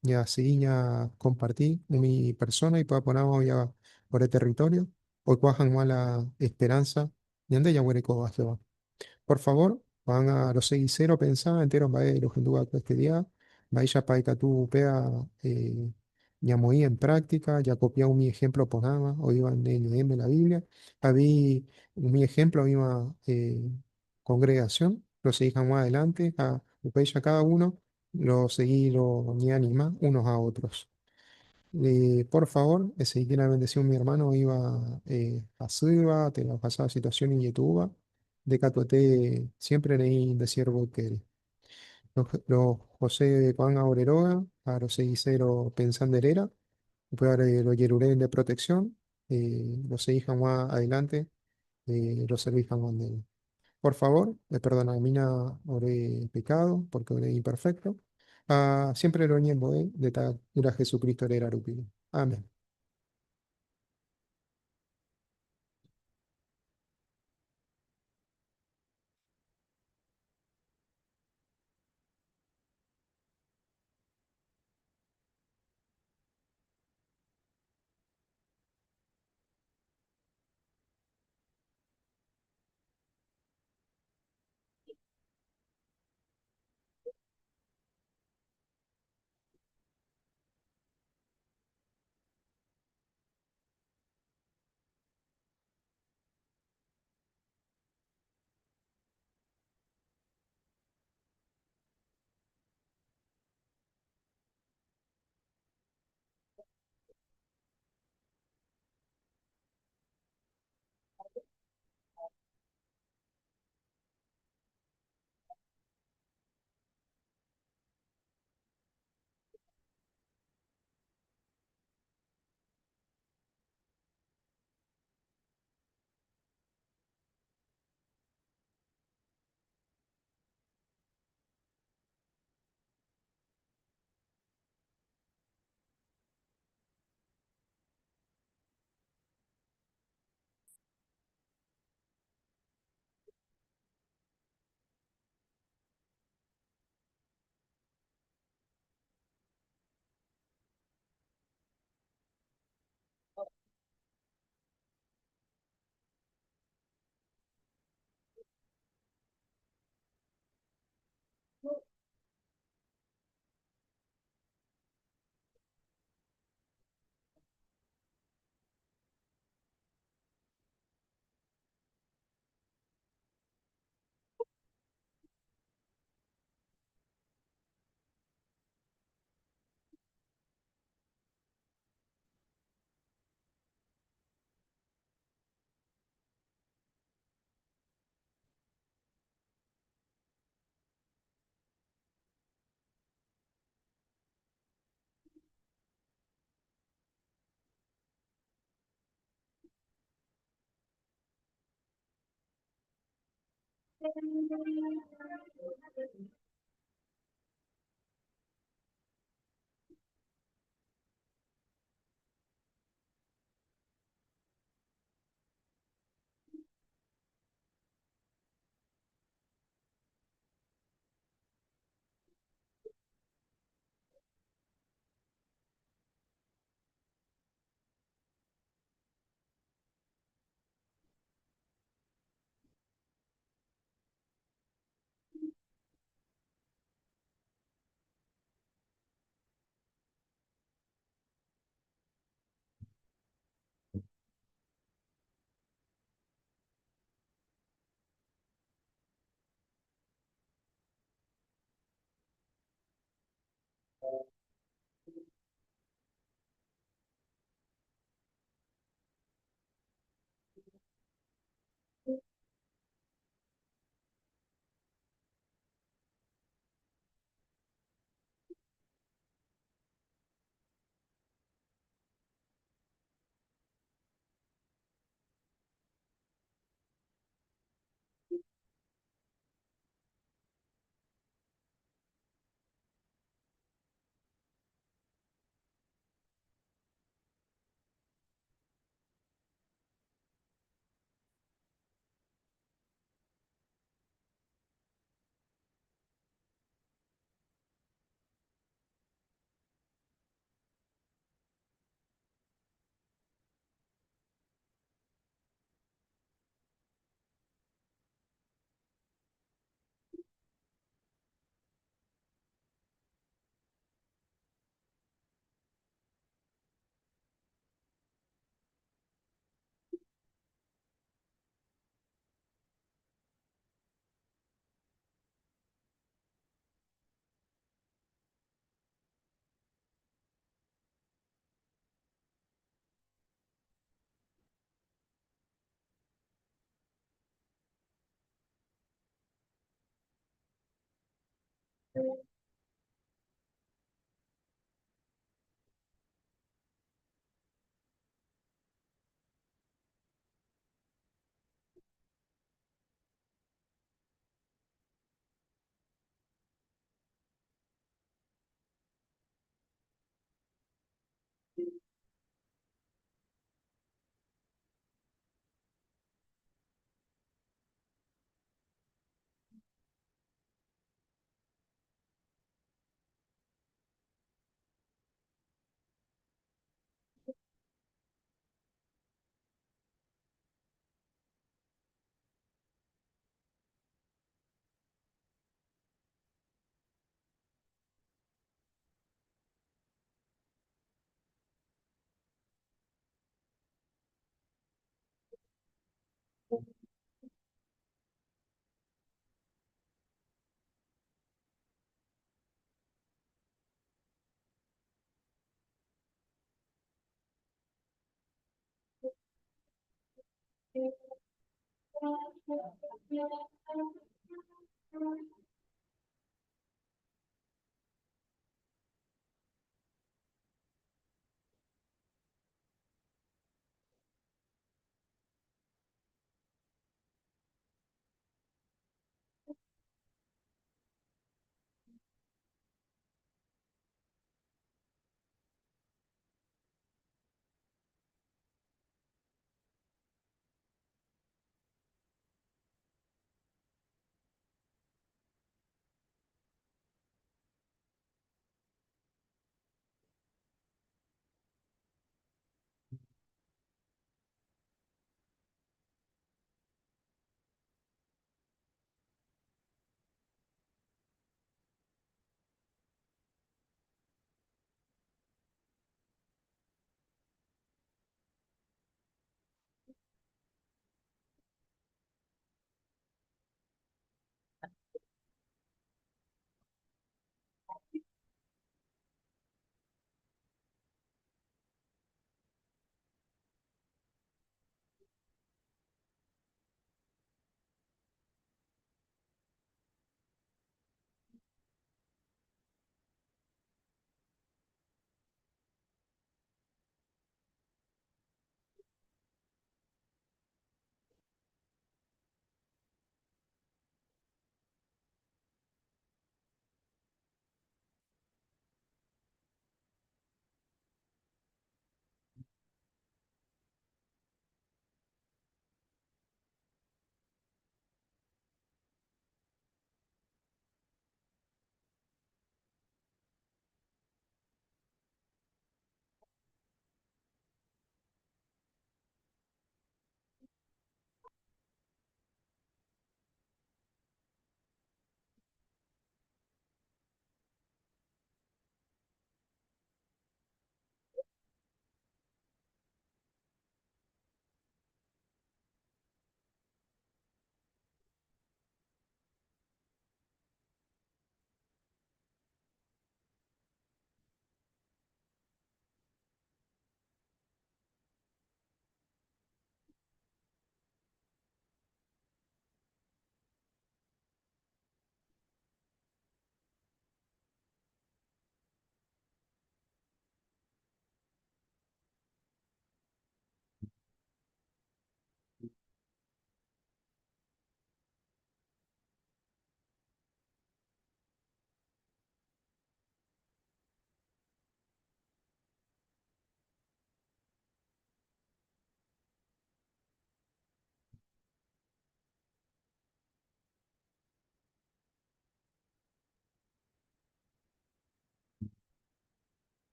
ya Siña, compartir mi persona y pueda poner ya por el territorio, hoy cuajan mala esperanza, y ande ya huereco por favor, van a los 6-0 pensar entero va a los hindúes este día, vaya paika tu pea ñamoí en práctica, ya copiado mi ejemplo por nada, o iban en NM la Biblia, había mi ejemplo, misma congregación, lo seguí más adelante, a upeya cada uno, lo seguí lo ni anima unos a otros. Por favor, si tiene la bendición mi hermano, iba a Silva, te la pasaba situación y yetuba, de catuete siempre leí de siervo que los José Juan Aureroga, a los 60 pensanderera, después ahora los yeruré de protección, los seis más adelante, los serví jamás de por favor, perdona, a mí no oré pecado, porque oré imperfecto. Siempre lo ñembo, de ta ura Jesucristo era rupino. Amén.